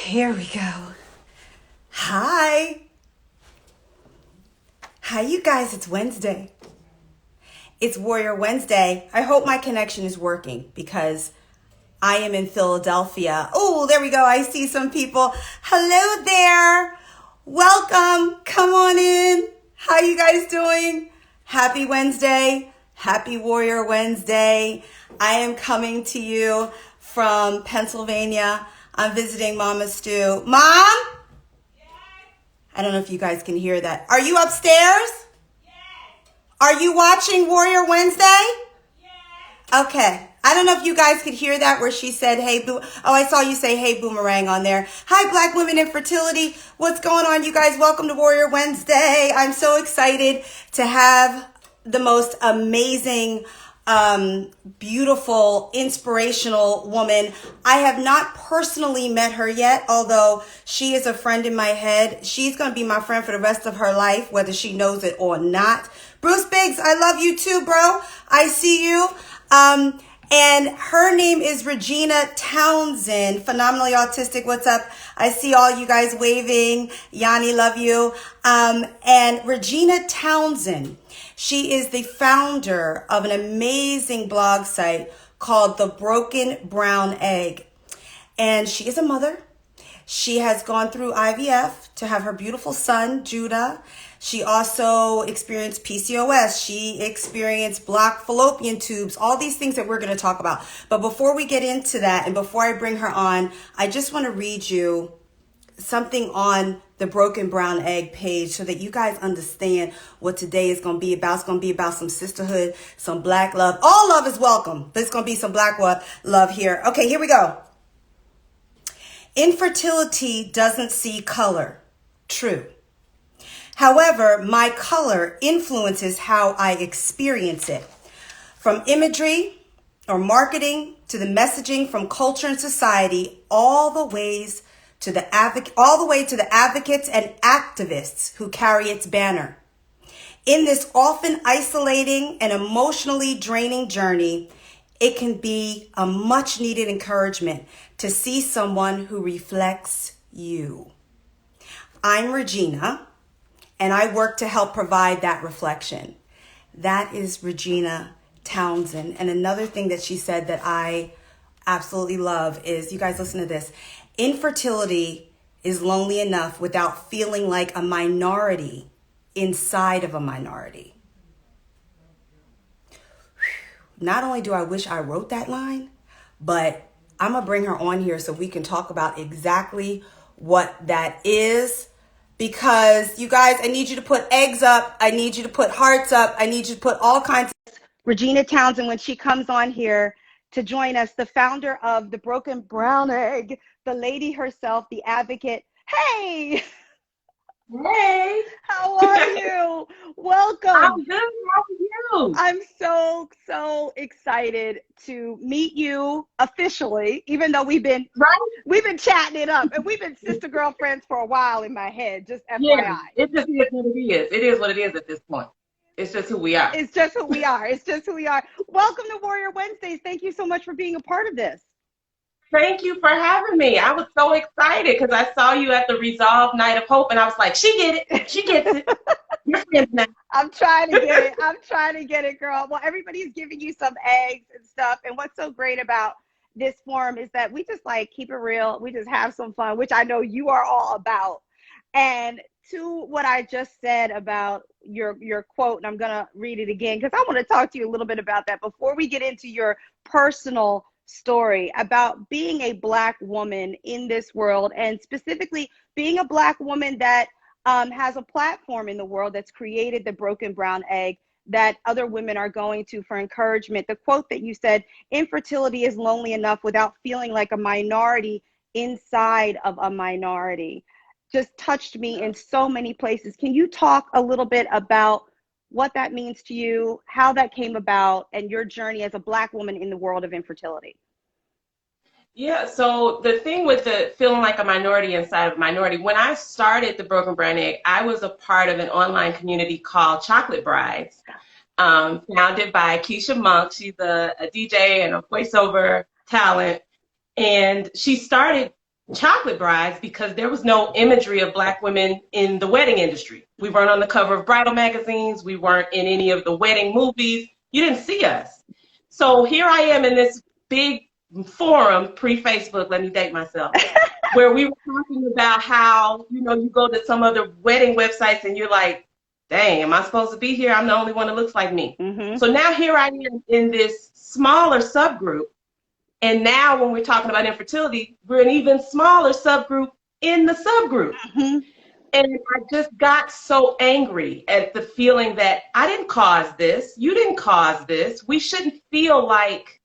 Here we go. Hi. Hi, you guys. It's Wednesday. It's Warrior Wednesday. I hope my connection is working because I am in Philadelphia. Oh, there we go. I see some people. Hello there. Welcome. Come on in. How you guys doing? Happy Wednesday. Happy Warrior Wednesday. I am coming to you from Pennsylvania. I'm visiting Mama Stu. Mom? I don't know if you guys can hear that. Are you upstairs? Are you watching Warrior Wednesday? Okay. I don't know if you guys could hear that where she said, hey, boo. Oh, I saw you say, hey, boomerang on there. Hi, Black Women in Fertility. What's going on, you guys? Welcome to Warrior Wednesday. I'm so excited to have the most amazing, beautiful, inspirational woman. I have not personally met her yet, although she is a friend in my head. She's going to be my friend for the rest of her life, whether she knows it or not. Bruce Biggs, I love you too, bro. I see you. And her name is Regina Townsend, phenomenally autistic. What's up? I see all you guys waving. Yanni, love you. And Regina Townsend, she is the founder of an amazing blog site called The Broken Brown Egg. And she is a mother. She has gone through IVF to have her beautiful son, Judah. She also experienced PCOS. She experienced blocked fallopian tubes, all these things that we're going to talk about. But before we get into that and before I bring her on, I just want to read you something on the Broken Brown Egg page so that you guys understand what today is going to be about. It's going to be about some sisterhood, some black love. All love is welcome, but it's going to be some black love here. Okay, here we go. Infertility doesn't see color. True. However, my color influences how I experience it. From imagery or marketing to the messaging from culture and society, all the way to the advocates and activists who carry its banner. In this often isolating and emotionally draining journey, it can be a much needed encouragement to see someone who reflects you. I'm Regina, and I work to help provide that reflection. That is Regina Townsend. And another thing that she said that I absolutely love is, you guys listen to this, infertility is lonely enough without feeling like a minority inside of a minority. Not only do I wish I wrote that line, but I'm going to bring her on here so we can talk about exactly what that is. Because you guys, I need you to put eggs up. I need you to put hearts up. I need you to put all kinds of... Regina Townsend, when she comes on here to join us, the founder of The Broken Brown Egg, the lady herself, the advocate. Hey! Hey, How are you? Welcome. I'm good. How are you? I'm so excited to meet you officially, even though we've been chatting it up and we've been sister girlfriends for a while in my head, just Yeah, FYI. it just is what it is. It is what it is at this point. It's just who we are. It's just who we are. It's just who we are. Welcome to Warrior Wednesdays. Thank you so much for being a part of this. Thank you for having me. I was so excited because I saw you at the Resolve Night of Hope, and I was like, she get it. She gets it. You're friends now. I'm trying to get it. I'm trying to get it, girl. Well, everybody's giving you some eggs and stuff. And what's so great about this forum is that we just like keep it real. We just have some fun, which I know you are all about. And to what I just said about your quote, and I'm going to read it again because I want to talk to you a little bit about that before we get into your personal story about being a Black woman in this world, and specifically being a Black woman that has a platform in the world that's created the Broken Brown Egg that other women are going to for encouragement. The quote that you said, infertility is lonely enough without feeling like a minority inside of a minority, just touched me in so many places. Can you talk a little bit about what that means to you, how that came about, and your journey as a Black woman in the world of infertility? Yeah, so the thing with the feeling like a minority inside of a minority, when I started the Broken Brown Egg, I was a part of an online community called Chocolate Brides, founded by Keisha Monk. She's a DJ and a voiceover talent. And she started chocolate brides because there was no imagery of Black women in the wedding industry. We weren't on the cover of bridal magazines. We weren't in any of the wedding movies. You didn't see us. So here I am in this big forum, pre-Facebook, let me date myself, where we were talking about how, you know, you go to some other wedding websites and you're like, dang, am I supposed to be here? I'm the only one that looks like me. Mm-hmm. So now here I am in this smaller subgroup. And now when we're talking about infertility, we're an even smaller subgroup in the subgroup. Mm-hmm. And I just got so angry at the feeling that I didn't cause this. You didn't cause this. We shouldn't feel like,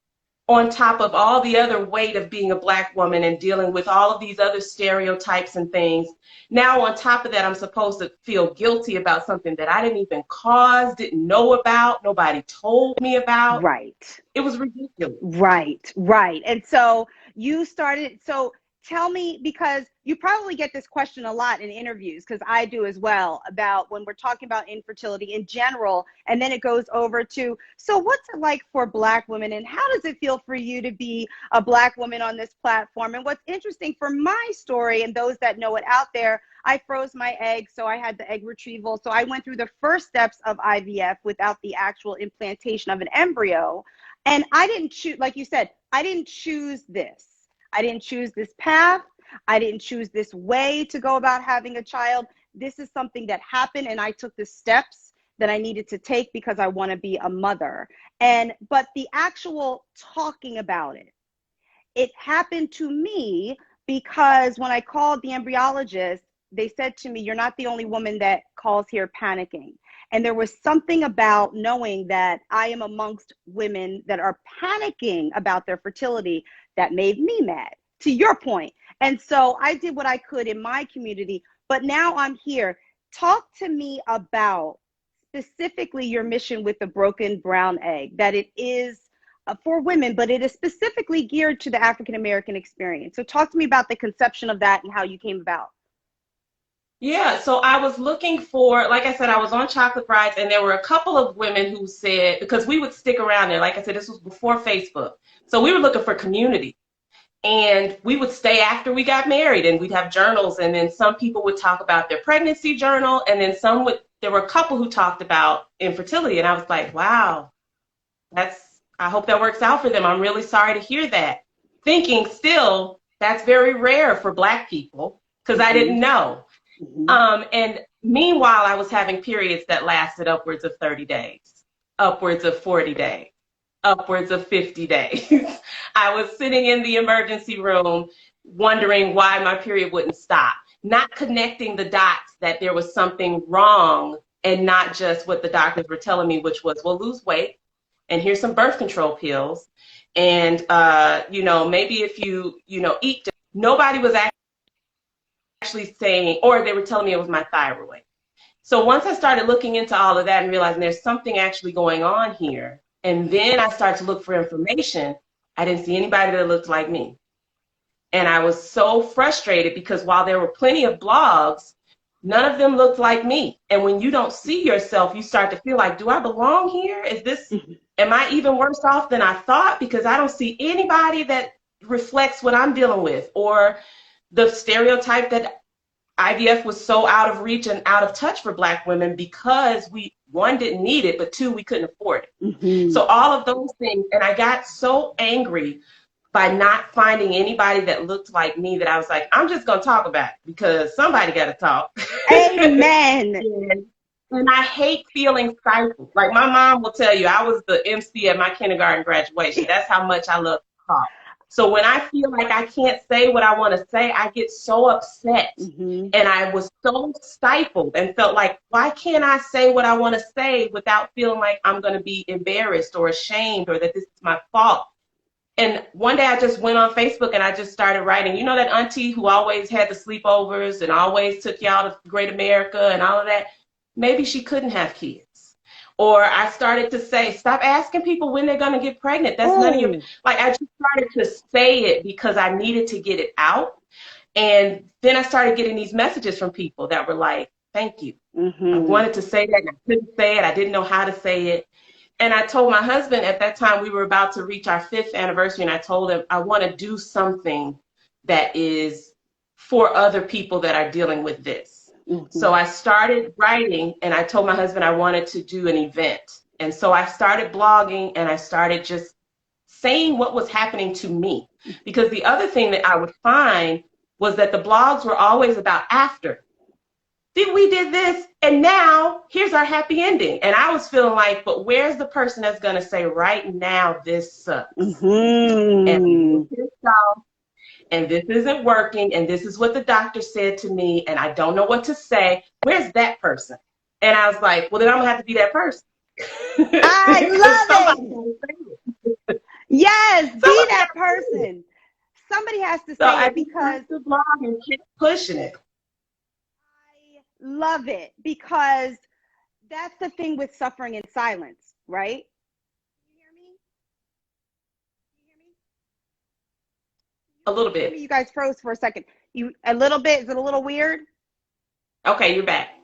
on top of all the other weight of being a Black woman and dealing with all of these other stereotypes and things, now on top of that, I'm supposed to feel guilty about something that I didn't even cause, didn't know about, nobody told me about. Right. It was ridiculous. Right, right. And so you started, so tell me, because you probably get this question a lot in interviews, because I do as well, about when we're talking about infertility in general, and then it goes over to, so what's it like for Black women, and how does it feel for you to be a Black woman on this platform? And what's interesting for my story, and those that know it out there, I froze my egg, so I had the egg retrieval. So I went through the first steps of IVF without the actual implantation of an embryo. And I didn't choose, like you said, I didn't choose this. I didn't choose this path. I didn't choose this way to go about having a child. This is something that happened, and I took the steps that I needed to take because I want to be a mother. But the actual talking about it, it happened to me because when I called the embryologist, they said to me, you're not the only woman that calls here panicking. And there was something about knowing that I am amongst women that are panicking about their fertility that made me mad, to your point. And so I did what I could in my community, but now I'm here. Talk to me about specifically your mission with the broken brown egg, that it is for women, but it is specifically geared to the African-American experience. So talk to me about the conception of that and how you came about. Yeah, so I was looking for, like I said, I was on Chocolate Brides, and there were a couple of women who said, because we would stick around there, like I said, this was before Facebook. So we were looking for community. And we would stay after we got married, and we'd have journals, and then some people would talk about their pregnancy journal, and then there were a couple who talked about infertility, and I was like, wow, I hope that works out for them. I'm really sorry to hear that. Thinking still, that's very rare for Black people, because I didn't know. And meanwhile, I was having periods that lasted upwards of 30 days, upwards of 40 days, upwards of 50 days. I was sitting in the emergency room wondering why my period wouldn't stop, not connecting the dots that there was something wrong, and not just what the doctors were telling me, which was, well, lose weight, and here's some birth control pills, and maybe if you eat. Nobody was actually saying, or they were telling me it was my thyroid. So once I started looking into all of that and realizing there's something actually going on here, and then I started to look for information, I didn't see anybody that looked like me. And I was so frustrated because while there were plenty of blogs, none of them looked like me. And when you don't see yourself, you start to feel like, do I belong here? Am I even worse off than I thought? Because I don't see anybody that reflects what I'm dealing with, or the stereotype that IVF was so out of reach and out of touch for Black women because we, one, didn't need it, but two, we couldn't afford it. So all of those things, and I got so angry by not finding anybody that looked like me that I was like, I'm just gonna talk about it because somebody gotta talk. Amen. And I hate feeling stifled. Like my mom will tell you, I was the MC at my kindergarten graduation. That's how much I love to talk. So when I feel like I can't say what I want to say, I get so upset. And I was so stifled and felt like, why can't I say what I want to say without feeling like I'm going to be embarrassed or ashamed or that this is my fault? And one day I just went on Facebook and I just started writing. You know that auntie who always had the sleepovers and always took y'all to Great America and all of that? Maybe she couldn't have kids. Or I started to say, stop asking people when they're going to get pregnant. That's none of your, like, I just started to say it because I needed to get it out. And then I started getting these messages from people that were like, thank you. I wanted to say that and I couldn't say it. I didn't know how to say it. And I told my husband at that time, we were about to reach our 5th anniversary. And I told him, I want to do something that is for other people that are dealing with this. So I started writing, and I told my husband I wanted to do an event. And so I started blogging, and I started just saying what was happening to me. Because the other thing that I would find was that the blogs were always about after. We did this, and now here's our happy ending. And I was feeling like, but where's the person that's going to say, right now, this sucks? And this isn't working, and this is what the doctor said to me, and I don't know what to say. Where's that person? And I was like, well, then I'm going to have to be that person. I love it. Yes, be that person. Somebody has to say it, because the blog and keep pushing it. I love it, because that's the thing with suffering in silence, right? Can you hear me? Can you hear me? A little bit. You guys froze for a second. A little bit. Is it a little weird? Okay, you're back.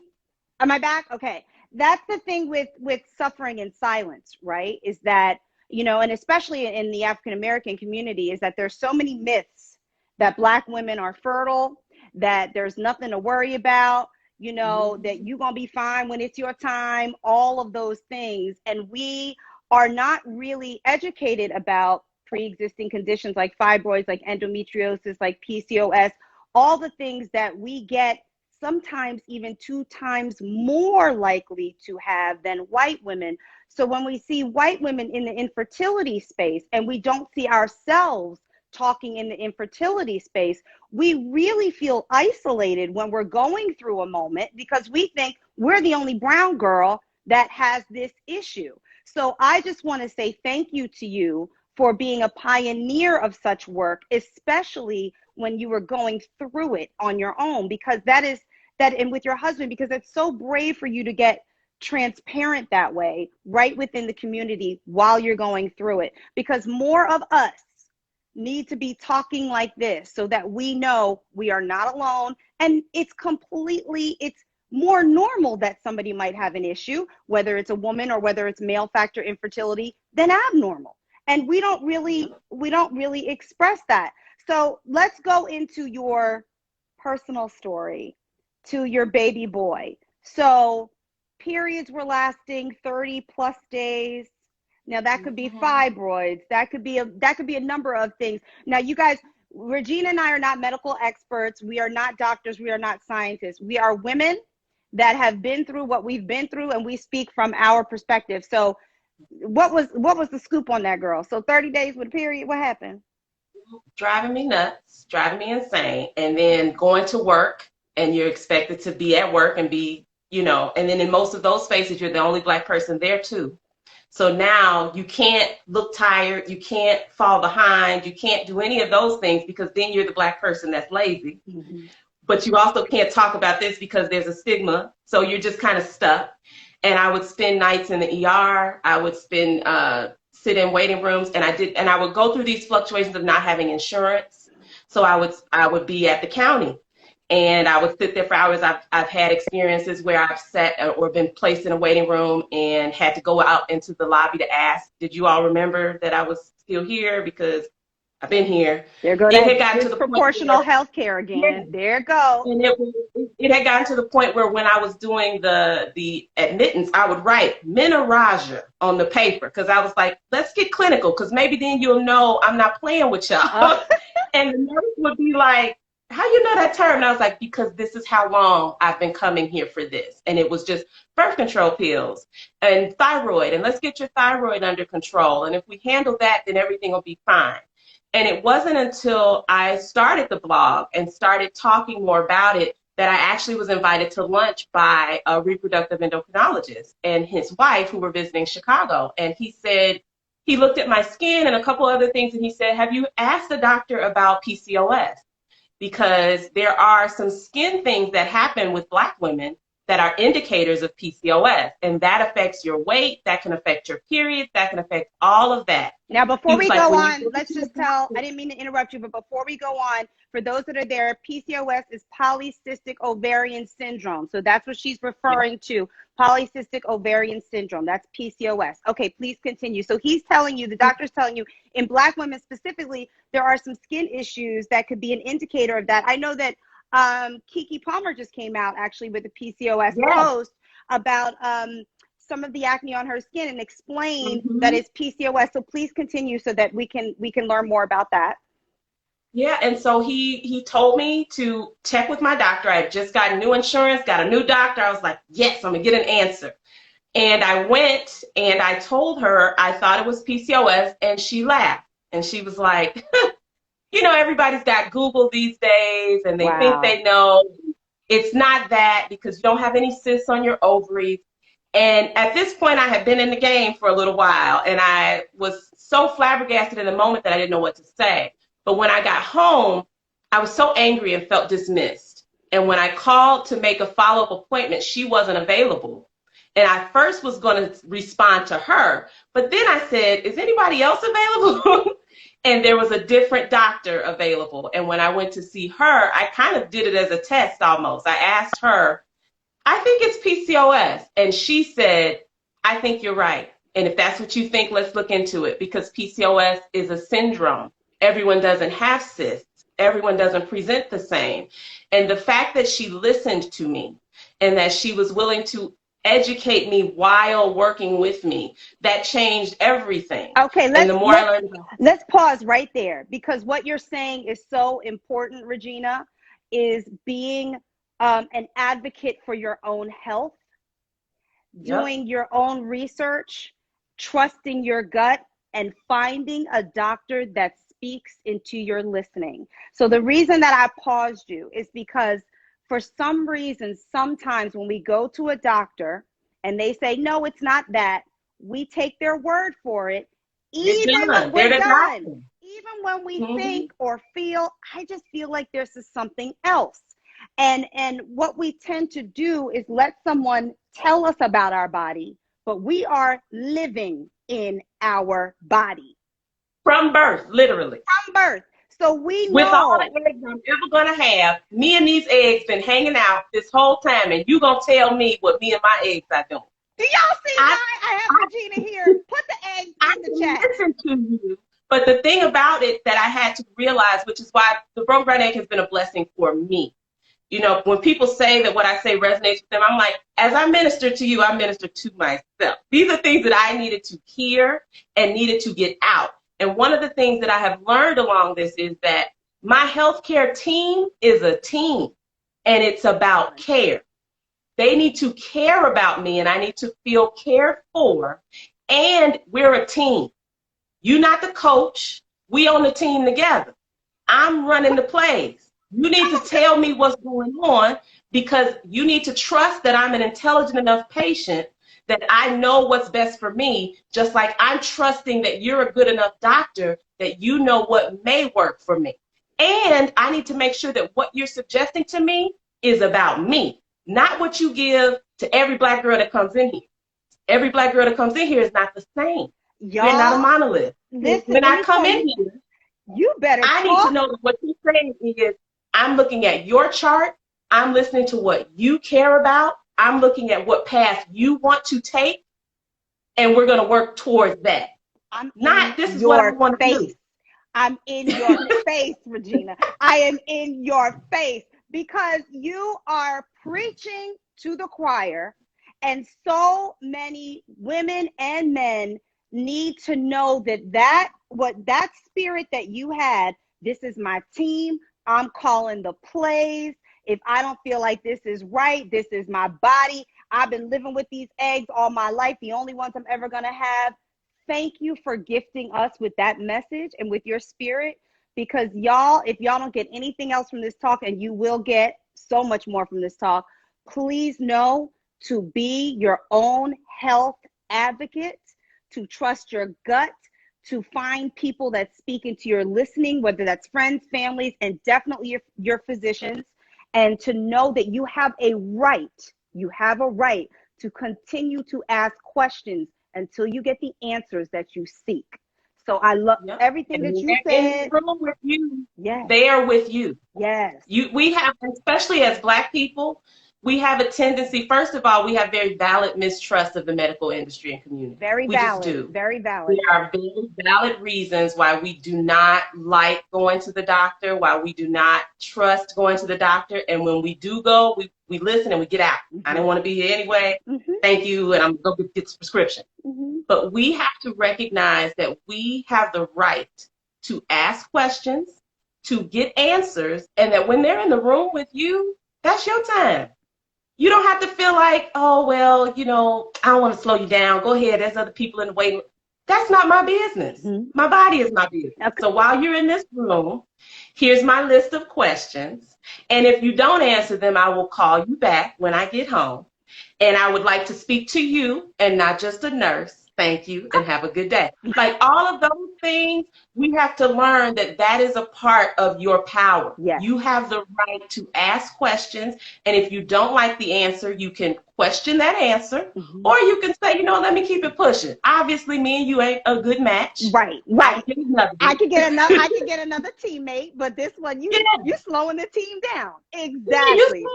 Am I back? Okay. That's the thing with suffering in silence, right? Is that, you know, and especially in the African American community, is that there's so many myths that Black women are fertile, that there's nothing to worry about, you know, that you're going to be fine when it's your time, all of those things. And we are not really educated about pre-existing conditions like fibroids, like endometriosis, like PCOS, all the things that we get sometimes even 2 times more likely to have than white women. So when we see white women in the infertility space, and we don't see ourselves talking in the infertility space, we really feel isolated when we're going through a moment, because we think we're the only brown girl that has this issue. So I just want to say thank you to you for being a pioneer of such work, especially when you were going through it on your own, because and with your husband, because it's so brave for you to get transparent that way right within the community while you're going through it, because more of us need to be talking like this so that we know we are not alone. And it's more normal that somebody might have an issue, whether it's a woman or whether it's male factor infertility, than abnormal. And we don't really express that. So let's go into your personal story, to your baby boy. So periods were lasting 30 plus days. Now that could be fibroids. That could be a number of things. Now you guys, Regina and I are not medical experts. We are not doctors. We are not scientists. We are women that have been through what we've been through, and we speak from our perspective. So what was the scoop on that, girl? So 30 days with a period, what happened? Driving me nuts, driving me insane, and then going to work, and you're expected to be at work and be, you know, and then in most of those spaces, you're the only Black person there too. So now you can't look tired, you can't fall behind, you can't do any of those things, because then you're the Black person that's lazy. But you also can't talk about this because there's a stigma. So you're just kind of stuck. And I would spend nights in the ER. I would sit in waiting rooms, and I would go through these fluctuations of not having insurance. So I would be at the county, and I would sit there for hours. I've had experiences where I've sat or been placed in a waiting room and had to go out into the lobby to ask, did you all remember that I was still here? Because I've been here. There go that disproportional health care again. Yeah. There it go. And it had gotten to the point where when I was doing the admittance, I would write menorrhagia on the paper, because I was like, let's get clinical, because maybe then you'll know I'm not playing with y'all. And the nurse would be like, how you know that term? And I was like, because this is how long I've been coming here for this. And it was just birth control pills and thyroid, and let's get your thyroid under control. And if we handle that, then everything will be fine. And it wasn't until I started the blog and started talking more about it that I actually was invited to lunch by a reproductive endocrinologist and his wife, who were visiting Chicago. And he said, he looked at my skin and a couple other things, and he said, have you asked the doctor about PCOS? Because there are some skin things that happen with Black women that are indicators of PCOS, and that affects your weight, that can affect your period, that can affect all of that. Now, before we go on, let's just tell, I didn't mean to interrupt you, but before we go on, for those that are there, PCOS is polycystic ovarian syndrome. So that's what she's referring to, polycystic ovarian syndrome. That's PCOS. Okay, please continue. So he's telling you, the doctor's telling you, in Black women specifically, there are some skin issues that could be an indicator of that. I know that Kiki Palmer just came out actually with a PCOS Yes. post about some of the acne on her skin and explain that Mm-hmm. it's PCOS. So please continue so that we can learn more about that. Yeah, and so he told me to check with my doctor. I had just got new insurance, got a new doctor. I was like, yes, I'm gonna get an answer. And I went and I told her I thought it was PCOS, and she laughed. And she was like, everybody's got Google these days and they think Wow. they know. It's not that because you don't have any cysts on your ovaries. And at this point, I had been in the game for a little while, and I was so flabbergasted in the moment that I didn't know what to say. But when I got home, I was so angry and felt dismissed. And when I called to make a follow-up appointment, she wasn't available. And I first was going to respond to her, but then I said, is anybody else available? And there was a different doctor available. And when I went to see her, I kind of did it as a test almost. I asked her, I think it's PCOS. And she said, I think you're right. And if that's what you think, let's look into it because PCOS is a syndrome. Everyone doesn't have cysts. Everyone doesn't present the same. And the fact that she listened to me and that she was willing to educate me while working with me, that changed everything. Okay, And the more I learned about let's pause right there because what you're saying is so important, Regina, is being an advocate for your own health, doing your own research, trusting your gut, and finding a doctor that speaks into your listening. So the reason that I paused you is because for some reason, sometimes when we go to a doctor and they say, no, it's not that, we take their word for it, even when we're done. Even when we think or feel, I just feel like this is something else. And what we tend to do is let someone tell us about our body, but we are living in our body. From birth, literally. From birth. So we know. With all the eggs I'm ever going to have, me and these eggs been hanging out this whole time, and you going to tell me what me and my eggs are doing. Do y'all see why I have Regina here? Put the eggs in the chat. Listen to you. But the thing about it that I had to realize, which is why the Broken Brown Egg has been a blessing for me. When people say that what I say resonates with them, I'm like, as I minister to you, I minister to myself. These are things that I needed to hear and needed to get out. And one of the things that I have learned along this is that my healthcare team is a team, and it's about care. They need to care about me, and I need to feel cared for, and we're a team. You're not the coach. We on the team together. I'm running the plays. You need to tell me what's going on because you need to trust that I'm an intelligent enough patient that I know what's best for me, just like I'm trusting that you're a good enough doctor that you know what may work for me. And I need to make sure that what you're suggesting to me is about me, not what you give to every Black girl that comes in here. Every Black girl that comes in here is not the same. You're not a monolith. When I come in here, you better I need to know that what you're saying is, I'm looking at your chart. I'm listening to what you care about. I'm looking at what path you want to take, and we're going to work towards that. This is what I want to do. I'm in your face, Regina. I am in your face because you are preaching to the choir, and so many women and men need to know that spirit that you had, this is my team. I'm calling the plays. If I don't feel like this is right, this is my body. I've been living with these eggs all my life, the only ones I'm ever going to have. Thank you for gifting us with that message and with your spirit, because y'all, if y'all don't get anything else from this talk, and you will get so much more from this talk, please know to be your own health advocate, to trust your gut, to find people that speak into your listening, whether that's friends, families, and definitely your physicians, and to know that you have a right to continue to ask questions until you get the answers that you seek. So I love everything that you said. In the room with you, yes. They are with you. Yes. We have, especially as Black people, we have a tendency, first of all, we have very valid mistrust of the medical industry and community. Very We just valid. do. Very valid. There are very valid reasons why we do not like going to the doctor, why we do not trust going to the doctor. And when we do go, we listen and we get out. I didn't want to be here anyway. Thank you. And I'm going to get this prescription. But we have to recognize that we have the right to ask questions, to get answers, and that when they're in the room with you, that's your time. You don't have to feel like, oh, well, you know, I don't want to slow you down. Go ahead. There's other people in the waiting. That's not my business. My body is my business. Okay. So while you're in this room, here's my list of questions. And if you don't answer them, I will call you back when I get home. And I would like to speak to you and not just a nurse. Thank you and have a good day. Like all of those things, we have to learn that that is a part of your power. Yes. You have the right to ask questions. And if you don't like the answer, you can question that answer. Or you can say, you know, let me keep it pushing. Obviously, me and you ain't a good match. Right. I could get another teammate, but this one, you slowing the team down. Exactly.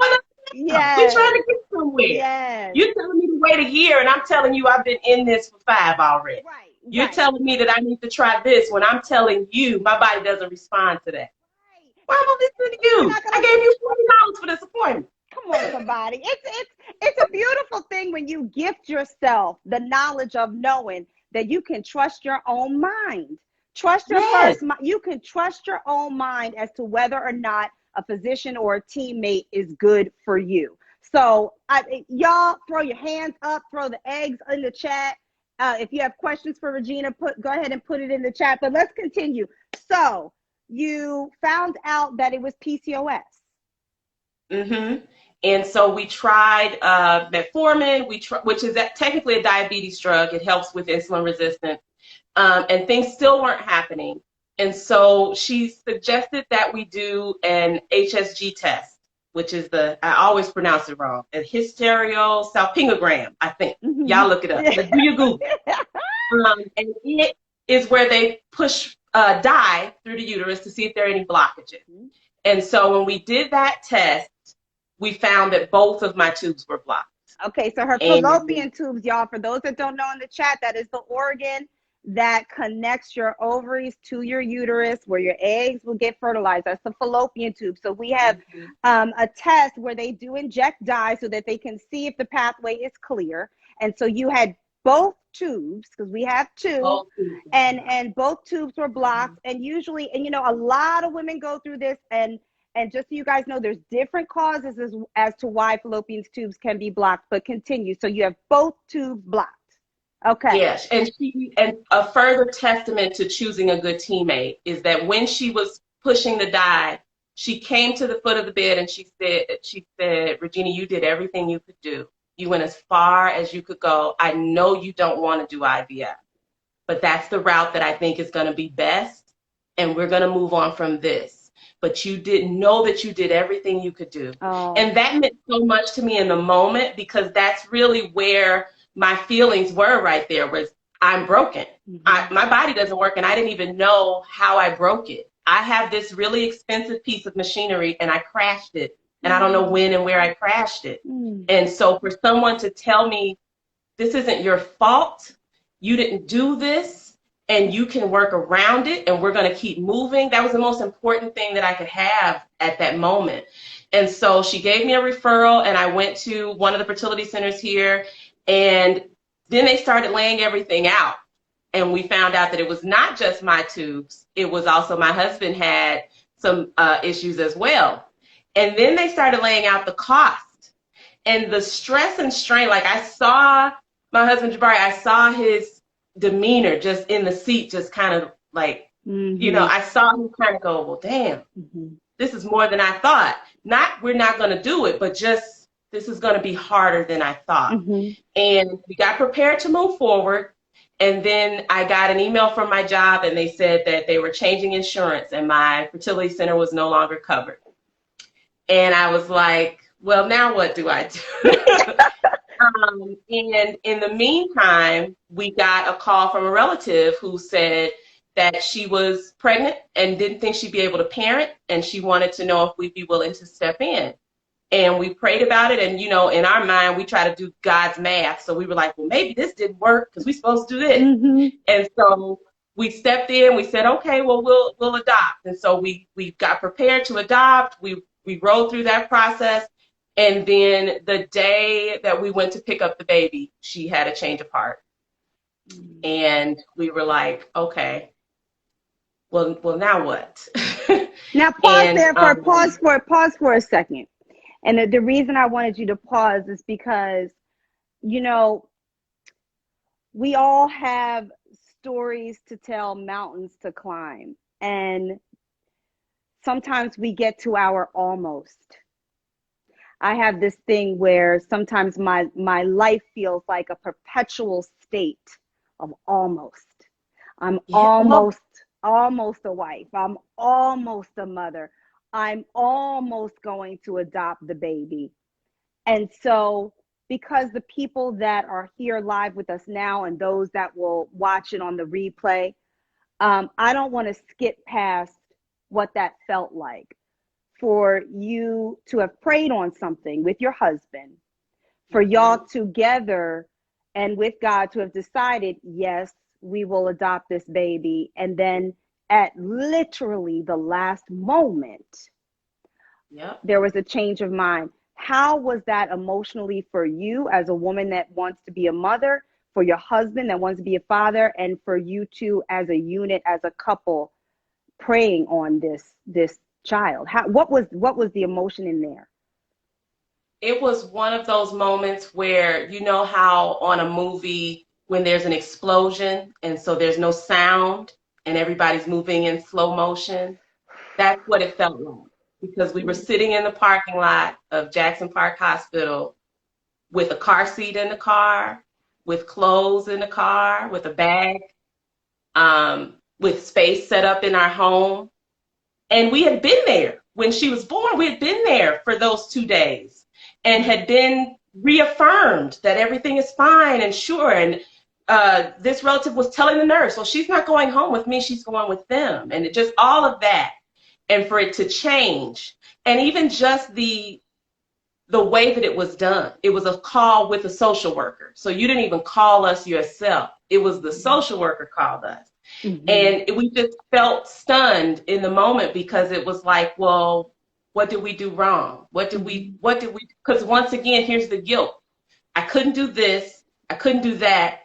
Yes. We're trying to get somewhere. Yes. You're telling me to wait a year, and I'm telling you I've been in this for 5 already. Right. You're telling me that I need to try this when I'm telling you my body doesn't respond to that. Right. Why am I listening to you? I gave you $40 for this appointment. Come on, somebody. It's a beautiful thing when you gift yourself the knowledge of knowing that you can trust your own mind. Trust your first mind. You can trust your own mind as to whether or not a physician or a teammate is good for you. So y'all throw your hands up, throw the eggs in the chat. If you have questions for Regina, go ahead and put it in the chat, but let's continue. So you found out that it was PCOS. And so we tried metformin, which is technically a diabetes drug. It helps with insulin resistance. And things still weren't happening. And so she suggested that we do an HSG test, which is I always pronounce it wrong, a hysterosalpingogram, I think. Y'all look it up. Do your Google. And it is where they push dye through the uterus to see if there are any blockages. And so when we did that test, we found that both of my tubes were blocked. Okay, so her fallopian tubes, y'all, for those that don't know in the chat, that is the organ that connects your ovaries to your uterus where your eggs will get fertilized. That's the fallopian tube. So we have a test where they do inject dye so that they can see if the pathway is clear. And so you had both tubes, because we have two, and both tubes were blocked. And usually, and you know, a lot of women go through this, and just so you guys know, there's different causes as to why fallopian tubes can be blocked, but continue. So you have both tubes blocked. Okay. Yes, and a further testament to choosing a good teammate is that when she was pushing the dye, she came to the foot of the bed and she said, Regina, you did everything you could do. You went as far as you could go. I know you don't want to do IVF, but that's the route that I think is going to be best, and we're going to move on from this. But you didn't know that you did everything you could do. And that meant so much to me in the moment, because that's really where my feelings were right there, was I'm broken. My body doesn't work, and I didn't even know how I broke it. I have this really expensive piece of machinery, and I crashed it, and I don't know when and where I crashed it. And so for someone to tell me, this isn't your fault, you didn't do this, and you can work around it, and we're going to keep moving, that was the most important thing that I could have at that moment. And so she gave me a referral, and I went to one of the fertility centers here. And then they started laying everything out. And we found out that it was not just my tubes. It was also my husband had some issues as well. And then they started laying out the cost. And the stress and strain, like I saw my husband, Jabari, I saw his demeanor just in the seat, just kind of like, you know, I saw him kind of go, well, damn, this is more than I thought. Not, we're not going to do it, but just, this is going to be harder than I thought. And we got prepared to move forward. And then I got an email from my job, and they said that they were changing insurance and my fertility center was no longer covered. And I was like, well, now what do I do? And in the meantime, we got a call from a relative who said that she was pregnant and didn't think she'd be able to parent. And she wanted to know if we'd be willing to step in. And we prayed about it. And, in our mind, we try to do God's math. So we were like, well, maybe this didn't work because we're supposed to do this. Mm-hmm. And so we stepped in, we said, okay, well, we'll adopt. And so we got prepared to adopt. We rode through that process. And then the day that we went to pick up the baby, she had a change of heart. And we were like, okay, well, now what? Now pause And, there pause for a second. And the reason I wanted you to pause is because, we all have stories to tell, mountains to climb. And sometimes we get to our almost. I have this thing where sometimes my life feels like a perpetual state of almost. I'm almost a wife. I'm almost a mother. I'm almost going to adopt the baby. And so, because the people that are here live with us now and those that will watch it on the replay, I don't want to skip past what that felt like for you to have prayed on something with your husband, for y'all together and with God to have decided, yes, we will adopt this baby. And then at literally the last moment, there was a change of mind. How was that emotionally for you as a woman that wants to be a mother, for your husband that wants to be a father, and for you two as a unit, as a couple, praying on this child? What was the emotion in there? It was one of those moments where, how on a movie when there's an explosion and so there's no sound and everybody's moving in slow motion, that's what it felt like. Because we were sitting in the parking lot of Jackson Park Hospital with a car seat in the car, with clothes in the car, with a bag, with space set up in our home. And we had been there when she was born. We had been there for those 2 days and had been reaffirmed that everything is fine and sure. And this relative was telling the nurse, well, she's not going home with me, she's going with them. And it just all of that. And for it to change, and even just the way that it was done, it was a call with a social worker. So you didn't even call us yourself. It was the social worker called us. Mm-hmm. And we just felt stunned in the moment because it was like, well, what did we do wrong? What did we, because once again, here's the guilt. I couldn't do this. I couldn't do that.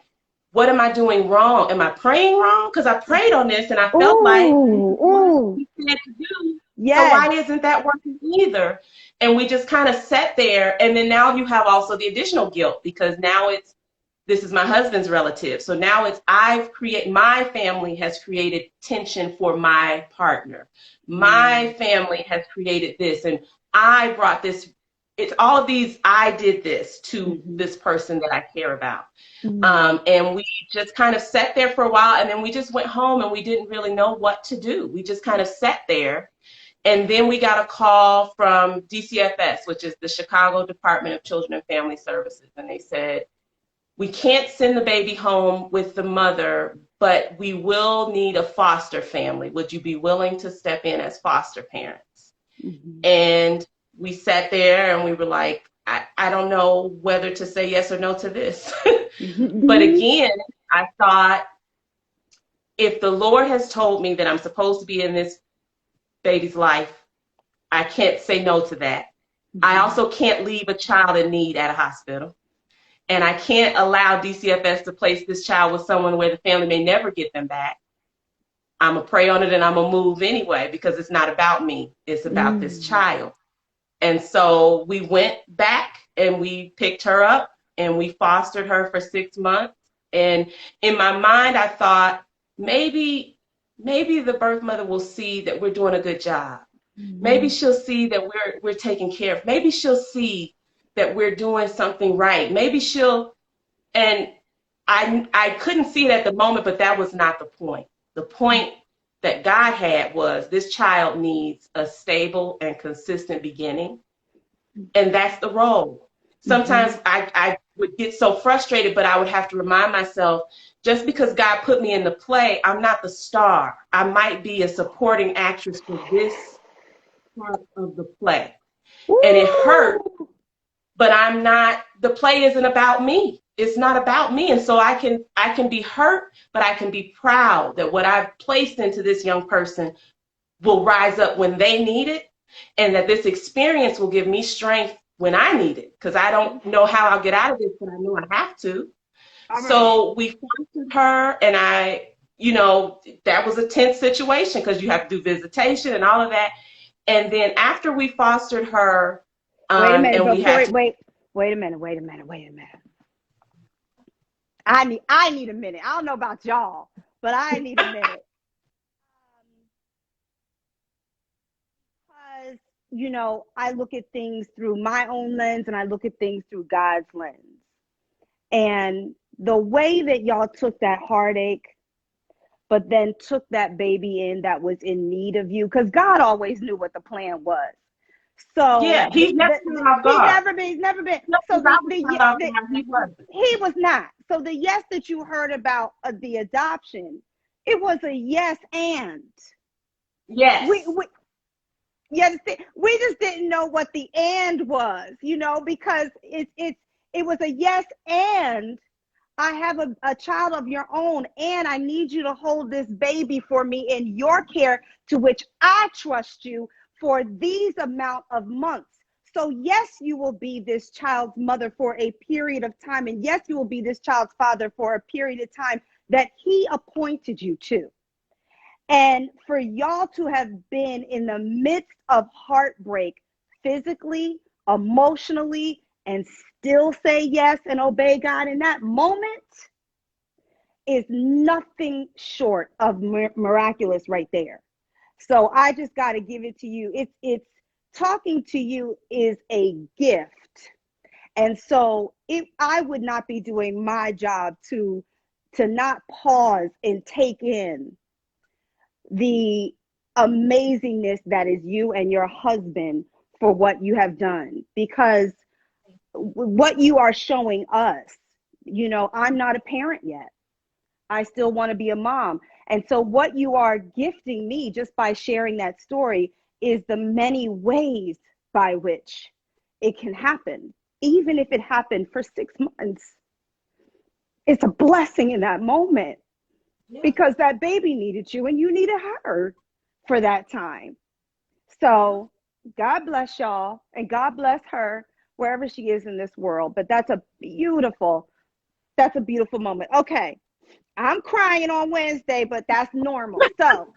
What am I doing wrong? Am I praying wrong? Because I prayed on this and I felt like we said to do. Yes. So why isn't that working either? And we just kind of sat there. And then now you have also the additional guilt because now this is my husband's relative. So now my family has created tension for my partner. My family has created this. And I brought this. It's all of these, I did this to this person that I care about. And we just kind of sat there for a while and then we just went home and we didn't really know what to do. We just kind of sat there. And then we got a call from DCFS, which is the Chicago Department of Children and Family Services. And they said, we can't send the baby home with the mother, but we will need a foster family. Would you be willing to step in as foster parents? And we sat there and we were like, I don't know whether to say yes or no to this. But again, I thought, if the Lord has told me that I'm supposed to be in this baby's life, I can't say no to that. I also can't leave a child in need at a hospital. And I can't allow DCFS to place this child with someone where the family may never get them back. I'm going to pray on it and I'm going to move anyway because it's not about me. It's about this child. And so we went back and we picked her up and we fostered her for 6 months. And in my mind, I thought, maybe the birth mother will see that we're doing a good job. Maybe she'll see that we're taking care of. Maybe she'll see that we're doing something right. Maybe and I couldn't see it at the moment, but that was not the point. The point that God had was this child needs a stable and consistent beginning. And that's the role. Sometimes I would get so frustrated, but I would have to remind myself, just because God put me in the play, I'm not the star. I might be a supporting actress for this part of the play. and it hurt, Woo! but the play isn't about me. It's not about me. And so I can be hurt, but I can be proud that what I've placed into this young person will rise up when they need it, and that this experience will give me strength when I need it, because I don't know how I'll get out of this, but I know I have to. All right. So we fostered her, and that was a tense situation because you have to do visitation and all of that. And then after we fostered her, Wait a minute. and we had to, Wait a minute. I need a minute. I don't know about y'all, but I need a minute. Because, I look at things through my own lens and I look at things through God's lens. And the way that y'all took that heartache, but then took that baby in that was in need of you, because God always knew what the plan was. So yeah, he's never been off guard. He's never been. No, So he was not. So the yes that you heard about the adoption, it was a yes and. Yes. We just didn't know what the and was, because it was a yes and I have a child of your own, and I need you to hold this baby for me in your care, to which I trust you for these amount of months. So yes, you will be this child's mother for a period of time. And yes, you will be this child's father for a period of time that he appointed you to. And for y'all to have been in the midst of heartbreak, physically, emotionally, and still say yes and obey God in that moment is nothing short of miraculous right there. So I just got to give it to you. It's talking to you is a gift. And so I would not be doing my job to not pause and take in the amazingness that is you and your husband for what you have done, because what you are showing us, I'm not a parent yet. I still want to be a mom. And so what you are gifting me just by sharing that story is the many ways by which it can happen. Even if it happened for 6 months, it's a blessing in that moment, because that baby needed you and you needed her for that time. So God bless y'all, and God bless her wherever she is in this world. But that's a beautiful moment. Okay. I'm crying on Wednesday, but that's normal. So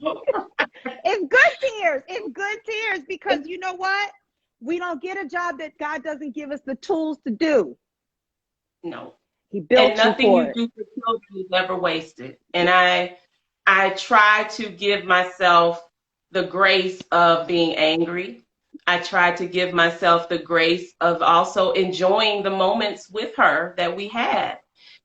it's good tears. It's good tears, because you know what? We don't get a job that God doesn't give us the tools to do. No. He built and nothing you you do for children is ever wasted. And I try to give myself the grace of being angry. I try to give myself the grace of also enjoying the moments with her that we had,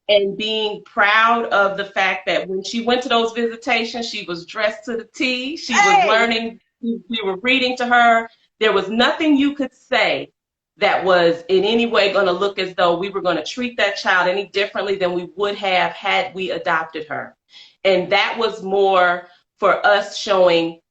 and being proud of the fact that when she went to those visitations, she was dressed to the T. She was learning. We were reading to her. There was nothing you could say that was in any way going to look as though we were going to treat that child any differently than we would have had we adopted her. And that was more for us showing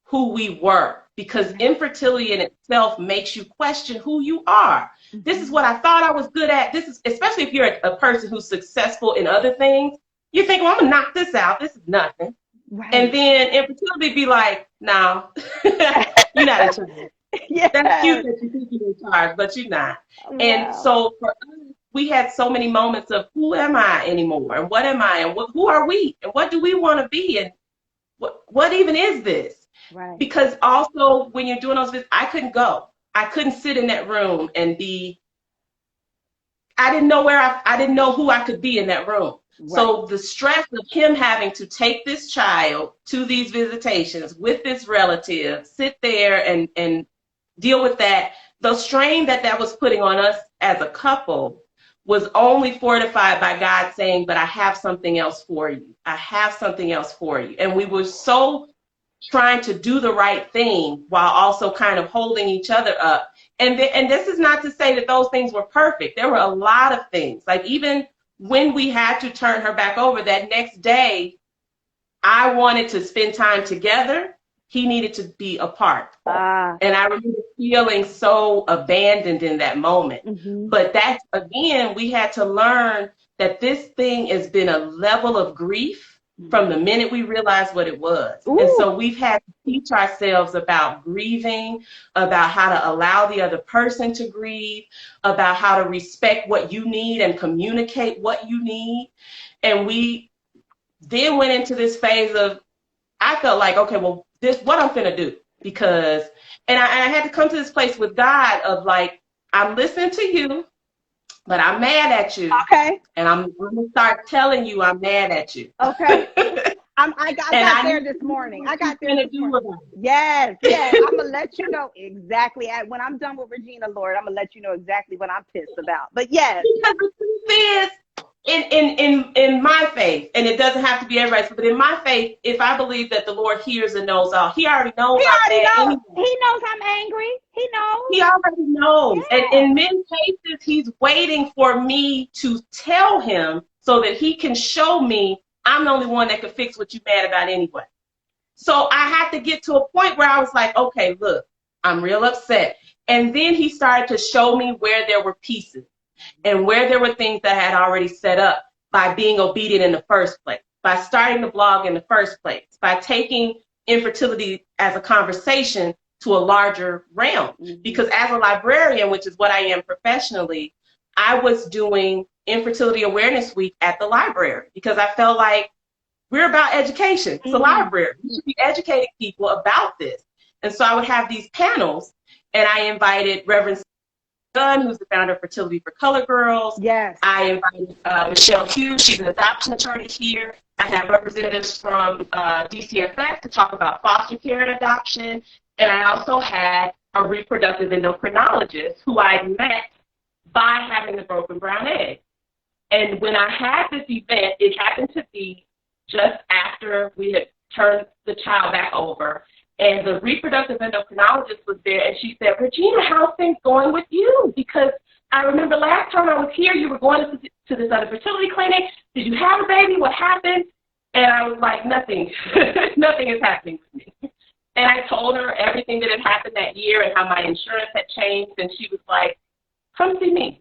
who we were, because infertility in itself makes you question who you are. Mm-hmm. This is what I thought I was good at. This is, especially if you're a person who's successful in other things, you think, well, I'm going to knock this out. This is nothing. Right. And then infertility be like, no, you're not in charge. Yes. That's cute that you think you're in charge, but you're not. Wow. And so for us, we had so many moments of who am I anymore? And what am I? And who are we? And what do we want to be? And what even is this? Right. Because also when you're doing those visits, I couldn't go. I couldn't sit in that room and I didn't know who I could be in that room. Right. So the stress of him having to take this child to these visitations with this relative, sit there and deal with that, the strain that was putting on us as a couple was only fortified by God saying, but I have something else for you. I have something else for you. And we were so trying to do the right thing while also kind of holding each other up. And this is not to say that those things were perfect. There were a lot of things. Like even when we had to turn her back over that next day, I wanted to spend time together. he needed to be apart. Ah. And I remember feeling so abandoned in that moment. Mm-hmm. But that's, again, we had to learn that this thing has been a level of grief from the minute we realized what it was. Ooh. And so we've had to teach ourselves about grieving, about how to allow the other person to grieve, about how to respect what you need and communicate what you need. And we then went into this phase of, I felt like, okay, well, this what I'm finna do, because, and I had to come to this place with God of like, I'm listening to you, but I'm mad at you. Okay. And I'm gonna start telling you I'm mad at you. Okay. I got there this morning. I got there this morning. Yes. I'm gonna let you know exactly when I'm done with Regina, Lord. I'm gonna let you know exactly what I'm pissed about. But yes, because the truth is, in my faith, and it doesn't have to be everybody's, but in my faith, if I believe that the Lord hears and knows all, He already knows. He knows I'm angry. He knows. He already knows. Yeah. And in many cases, He's waiting for me to tell Him so that He can show me I'm the only one that can fix what you're mad about anyway. So I had to get to a point where I was like, okay, look, I'm real upset. And then He started to show me where there were pieces and where there were things that I had already set up by being obedient in the first place, by starting the blog in the first place, by taking infertility as a conversation to a larger realm. Mm-hmm. Because as a librarian, which is what I am professionally, I was doing Infertility Awareness Week at the library because I felt like we're about education. It's a library. We should be educating people about this. And so I would have these panels, and I invited Reverend Gunn, who's the founder of Fertility for Color Girls. Yes. I invited Michelle Hughes. She's an adoption attorney here. I have representatives from DCFS to talk about foster care and adoption. And I also had a reproductive endocrinologist who I met by having the broken brown egg. And when I had this event, it happened to be just after we had turned the child back over. And the reproductive endocrinologist was there, and she said, Regina, how's things going with you? Because I remember last time I was here, you were going to this other fertility clinic. Did you have a baby? What happened? And I was like, nothing. Nothing is happening with me. And I told her everything that had happened that year and how my insurance had changed, and she was like, come see me.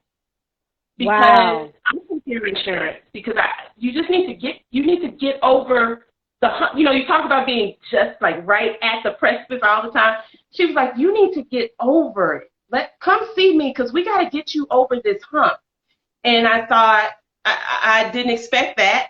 Because I'm with your insurance. Because you need to get over you talk about being just like right at the precipice all the time. She was like, you need to get over it. Come see me because we got to get you over this hump. And I thought, I didn't expect that.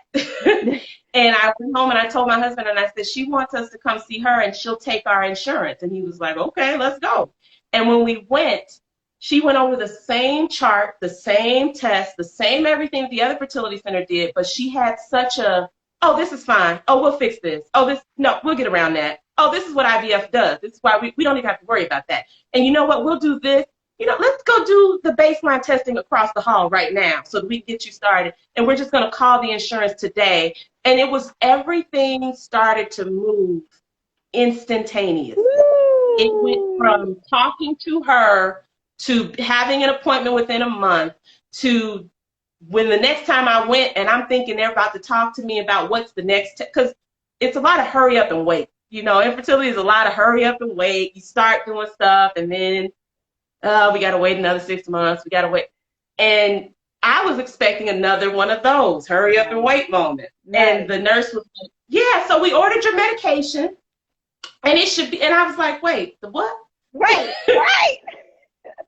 And I went home and I told my husband, and I said, she wants us to come see her and she'll take our insurance. And he was like, okay, let's go. And when we went, she went over the same chart, the same test, the same everything the other fertility center did, but she had such a, oh, this is fine. Oh, we'll fix this. Oh, no, we'll get around that. Oh, this is what IVF does. This is why we don't even have to worry about that. And you know what? We'll do this. Let's go do the baseline testing across the hall right now so that we can get you started. And we're just going to call the insurance today. And everything started to move instantaneously. It went from talking to her to having an appointment within a month to when the next time I went, and I'm thinking they're about to talk to me about what's the next, because it's a lot of hurry up and wait. Infertility is a lot of hurry up and wait. You start doing stuff, and then we got to wait another 6 months. We got to wait. And I was expecting another one of those hurry up and wait moments. Right. And the nurse was like, yeah, so we ordered your medication, and it should be, and I was like, wait, the what? Right.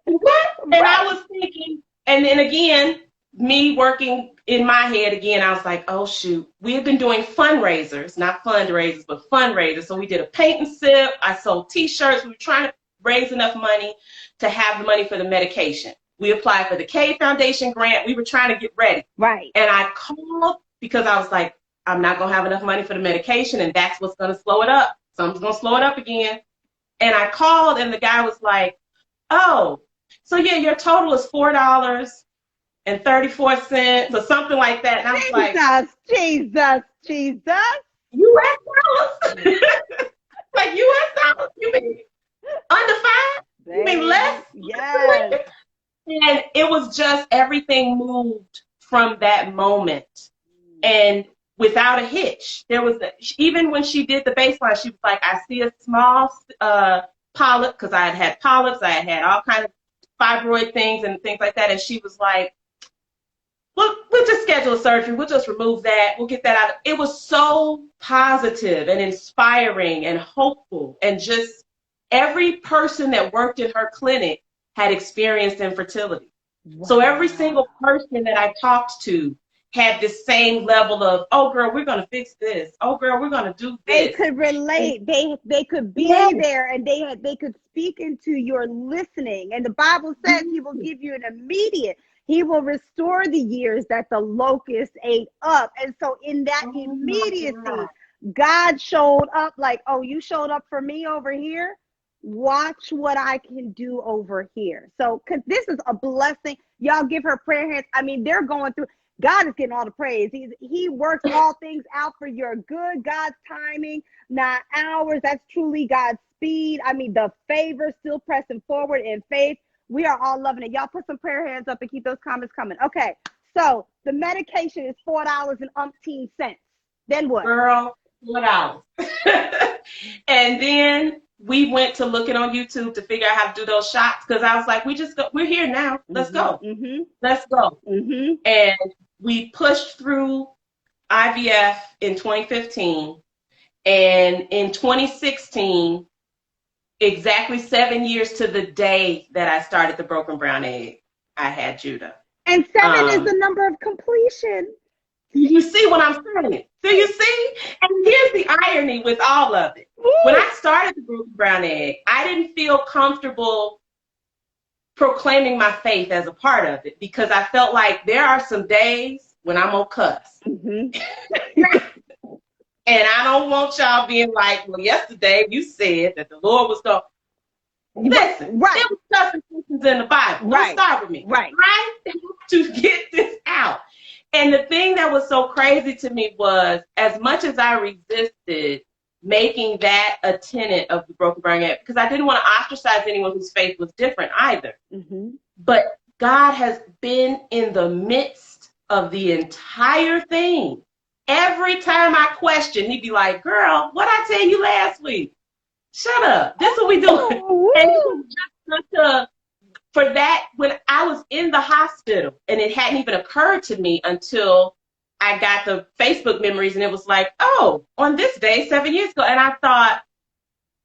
What? And I was thinking, and then again, me working in my head again, I was like, oh, shoot. We had been doing fundraisers, not fundraisers, but fundraisers. So we did a paint and sip. I sold T-shirts. We were trying to raise enough money to have the money for the medication. We applied for the K Foundation grant. We were trying to get ready. Right. And I called because I was like, I'm not going to have enough money for the medication, and that's what's going to slow it up. Something's going to slow it up again. And I called, and the guy was like, oh, so yeah, your total is $4.34 or something like that. And I was like, Jesus. U.S. dollars? Like U.S. dollars? You mean under $5? You mean less? Yes. And it was just everything moved from that moment. And without a hitch. There was even when she did the baseline, she was like, I see a small polyp, because I had polyps, I had all kinds of fibroid things and things like that. And she was like, we'll just schedule a surgery. We'll just remove that. We'll get that out. It was so positive and inspiring and hopeful. And just every person that worked in her clinic had experienced infertility. Wow. So every single person that I talked to had this same level of, oh, girl, we're going to fix this. Oh, girl, we're going to do this. They could relate. They could be there, and they could speak into your listening. And the Bible says he will give you an immediate. He will restore the years that the locust ate up. And so in that immediacy, God showed up like, oh, you showed up for me over here? Watch what I can do over here. So, because this is a blessing. Y'all give her prayer hands. I mean, they're going through. God is getting all the praise. He works all things out for your good. God's timing, not ours. That's truly God's speed. I mean, the favor still pressing forward in faith. We are all loving it. Y'all put some prayer hands up and keep those comments coming. Okay, so the medication is $4.umpteen. Then what? Girl, $4. And then we went to looking on YouTube to figure out how to do those shots, because I was like, we're here now. Let's go. Let's go. And we pushed through IVF in 2015. And in 2016, exactly 7 years to the day that I started the Broken Brown Egg, I had Judah. And 7 is the number of completion. You see what I'm saying? So you see? And here's the irony with all of it. When I started the Broken Brown Egg, I didn't feel comfortable proclaiming my faith as a part of it, because I felt like there are some days when I'm gonna cuss. And I don't want y'all being like, well, yesterday you said that the Lord was going. Listen, there was nothing in the Bible. Don't start with me. I have to get this out. And the thing that was so crazy to me was, as much as I resisted making that a tenet of the Broken Brown Egg, because I didn't want to ostracize anyone whose faith was different either. But God has been in the midst of the entire thing. Every time I question, he'd be like, girl, what I tell you last week? Shut up. This is what we doing. And it was just such a, for that, when I was in the hospital, and it hadn't even occurred to me until I got the Facebook memories, and it was like, oh, on this day 7 years ago. And I thought,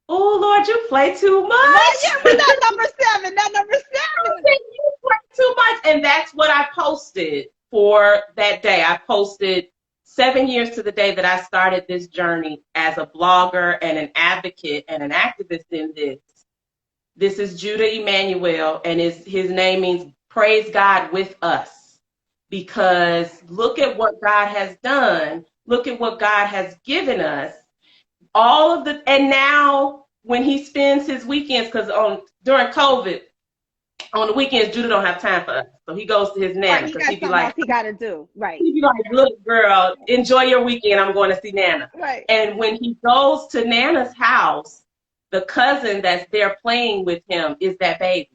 oh, Lord, you play too much. Yeah, but that number 7, that number 7. You play too much. And that's what I posted for that day. I posted 7 years to the day that I started this journey as a blogger and an advocate and an activist in this. This is Judah Emmanuel, and his name means praise God with us. Because look at what God has done. Look at what God has given us. And now when he spends his weekends, because during COVID, on the weekends, Judah don't have time for us. So he goes to his Nana. Right, he got to do. Right. He'd be like, look, girl, enjoy your weekend. I'm going to see Nana. Right. And when he goes to Nana's house, the cousin that's there playing with him is that baby.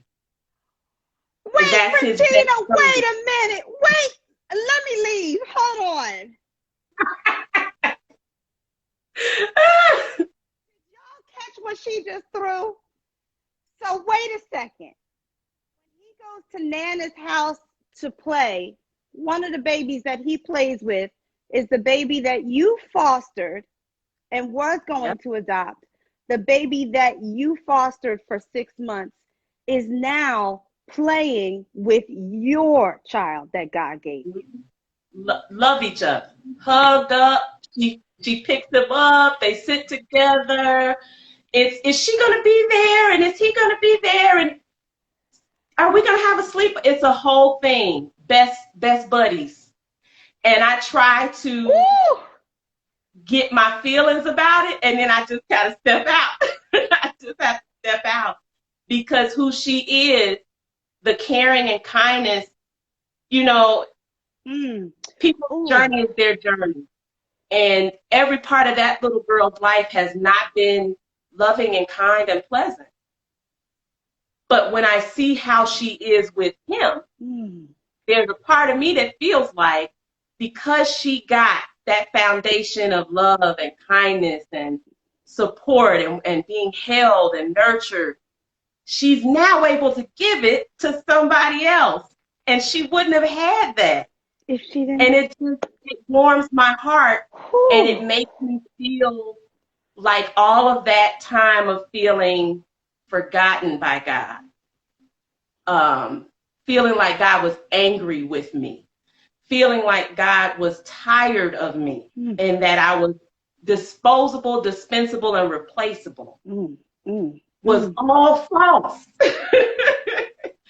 Wait, Regina, wait a minute. Wait, let me leave. Hold on. Did y'all catch what she just threw? So wait a second. When he goes to Nana's house to play, one of the babies that he plays with is the baby that you fostered and was going to adopt. The baby that you fostered for 6 months is now playing with your child that God gave you. Love each other. Hugged up. She picks him up. They sit together. Is she going to be there? And is he going to be there? And are we going to have a sleep? It's a whole thing. Best buddies. And I try to get my feelings about it, and then I just kind of step out. I just have to step out, because who she is, the caring and kindness, people's journey is their journey. And every part of that little girl's life has not been loving and kind and pleasant. But when I see how she is with him, there's a part of me that feels like, because she got that foundation of love and kindness and support and being held and nurtured, she's now able to give it to somebody else. And she wouldn't have had that. If she didn't. And it warms my heart. Whew. And it makes me feel like all of that time of feeling forgotten by God, feeling like God was angry with me, feeling like God was tired of me, and that I was disposable, dispensable, and replaceable, was all false.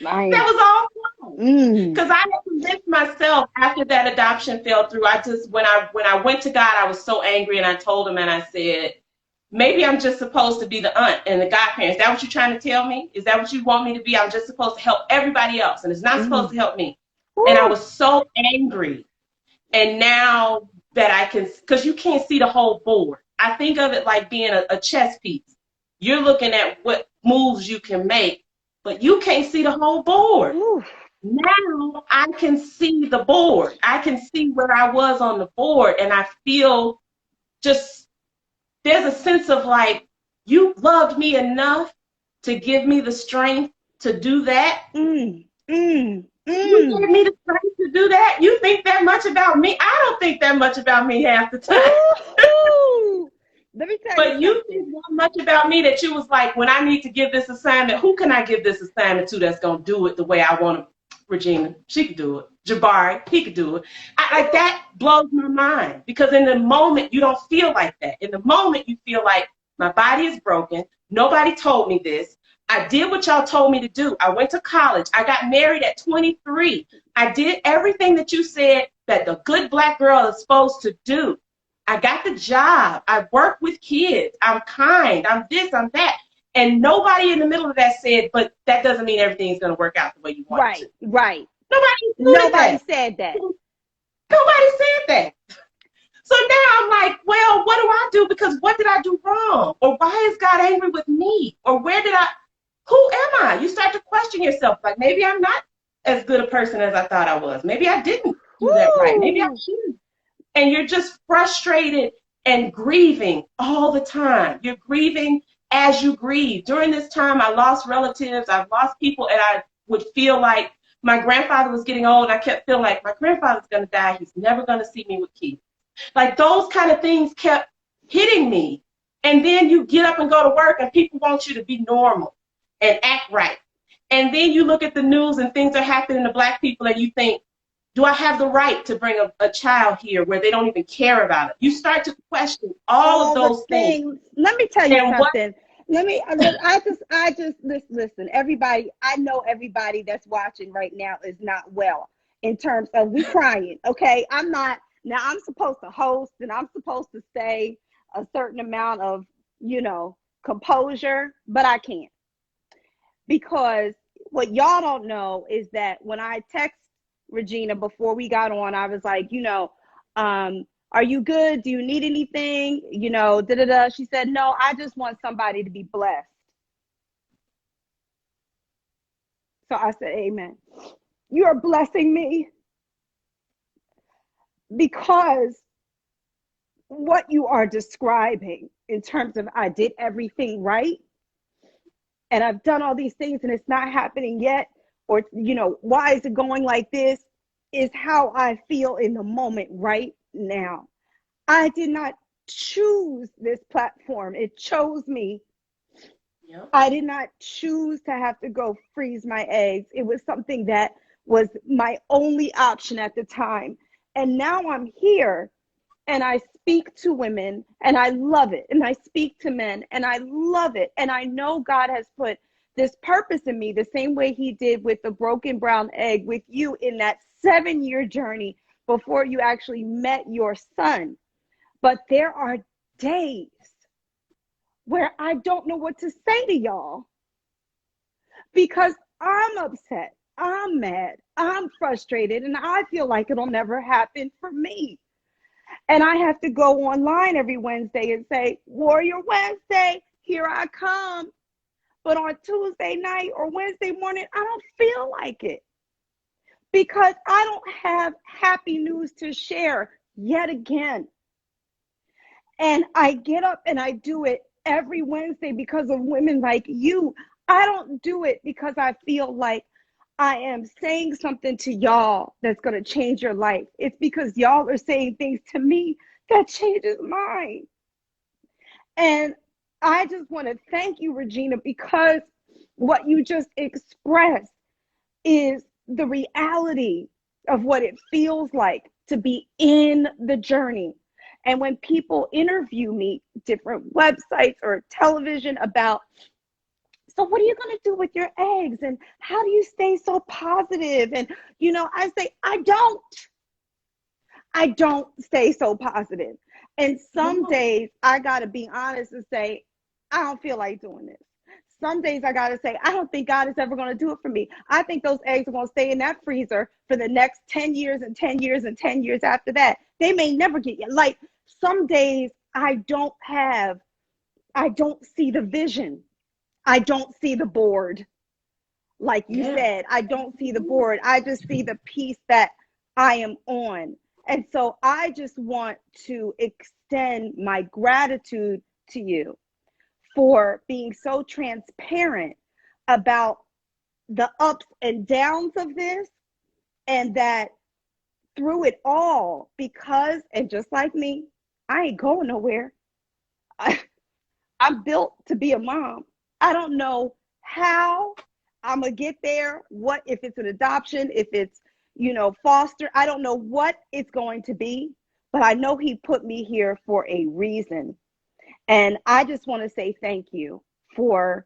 That was all false. Because I had to convince myself after that adoption fell through. When I went to God, I was so angry, and I told him, and I said, maybe I'm just supposed to be the aunt and the godparent. Is that what you're trying to tell me? Is that what you want me to be? I'm just supposed to help everybody else, and it's not supposed to help me. And I was so angry. And now that I can, because you can't see the whole board. I think of it like being a chess piece. You're looking at what moves you can make, but you can't see the whole board. Now I can see the board. I can see where I was on the board, and I feel just, there's a sense of like, you loved me enough to give me the strength to do that. You gave me the strength to do that. You think that much about me? I don't think that much about me half the time. Let me tell but you think that much about me that you was like, when I need to give this assignment, who can I give this assignment to that's going to do it the way I want to? Regina, she could do it. Jabari, he could do it. Like, that blows my mind, because in the moment you don't feel like that. In the moment you feel like, my body is broken. Nobody told me this. I did what y'all told me to do. I went to college. I got married at 23. I did everything that you said that the good Black girl is supposed to do. I got the job. I work with kids. I'm kind. I'm this, I'm that. And nobody in the middle of that said, but that doesn't mean everything's going to work out the way you want it to. Right. Nobody said that. Nobody said that. So now I'm like, well, what do I do? Because what did I do wrong? Or why is God angry with me? Or who am I? You start to question yourself. Like, maybe I'm not as good a person as I thought I was. Maybe I didn't do that right. Maybe I shouldn't. And you're just frustrated and grieving all the time. You're grieving as you grieve. During this time, I lost relatives. I've lost people, and I would feel like my grandfather was getting old. And I kept feeling like my grandfather's going to die. He's never going to see me with kids. Like, those kind of things kept hitting me. And then you get up and go to work, and people want you to be normal and act right. And then you look at the news and things are happening to Black people, and you think, do I have the right to bring a child here where they don't even care about it? You start to question all of those things. Let me tell you something. I just listen, everybody, I know everybody that's watching right now is not well in terms of we crying. Okay. I'm supposed to host, and I'm supposed to stay a certain amount of, composure, but I can't, because what y'all don't know is that when I text Regina before we got on, I was like, are you good? Do you need anything? She said, no, I just want somebody to be blessed. So I said, amen. You are blessing me, because what you are describing in terms of I did everything right, and I've done all these things and it's not happening yet, or, why is it going like this, is how I feel in the moment right now. I did not choose this platform. It chose me. Yep. I did not choose to have to go freeze my eggs. It was something that was my only option at the time. And now I'm here, and I speak to women, and I love it. And I speak to men, and I love it. And I know God has put this purpose in me the same way he did with the broken brown egg with you in that 7-year journey before you actually met your son. But there are days where I don't know what to say to y'all, because I'm upset, I'm mad, I'm frustrated, and I feel like it'll never happen for me. And I have to go online every Wednesday and say, Warrior Wednesday, here I come. But on Tuesday night or Wednesday morning, I don't feel like it, because I don't have happy news to share yet again. And I get up and I do it every Wednesday because of women like you. I don't do it because I feel like I am saying something to y'all that's going to change your life. It's because y'all are saying things to me that changes mine. And I just want to thank you, Regina, because what you just expressed is the reality of what it feels like to be in the journey. And when people interview me, different websites or television about, so what are you going to do with your eggs? And how do you stay so positive? And, you know, I say, I don't stay so positive. And some days I got to be honest and say, I don't feel like doing this. Some days I got to say, I don't think God is ever going to do it for me. I think those eggs are going to stay in that freezer for the next 10 years and 10 years and 10 years after that. They may never get yet. Like some days I don't see the vision. I don't see the board. Like you said, I don't see the board. I just see the piece that I am on. And so I just want to extend my gratitude to you for being so transparent about the ups and downs of this, and that through it all, because, and just like me, I ain't going nowhere. I'm built to be a mom. I don't know how I'm going to get there, what, if it's an adoption, if it's, you know, foster, I don't know what it's going to be, but I know he put me here for a reason. And I just want to say thank you for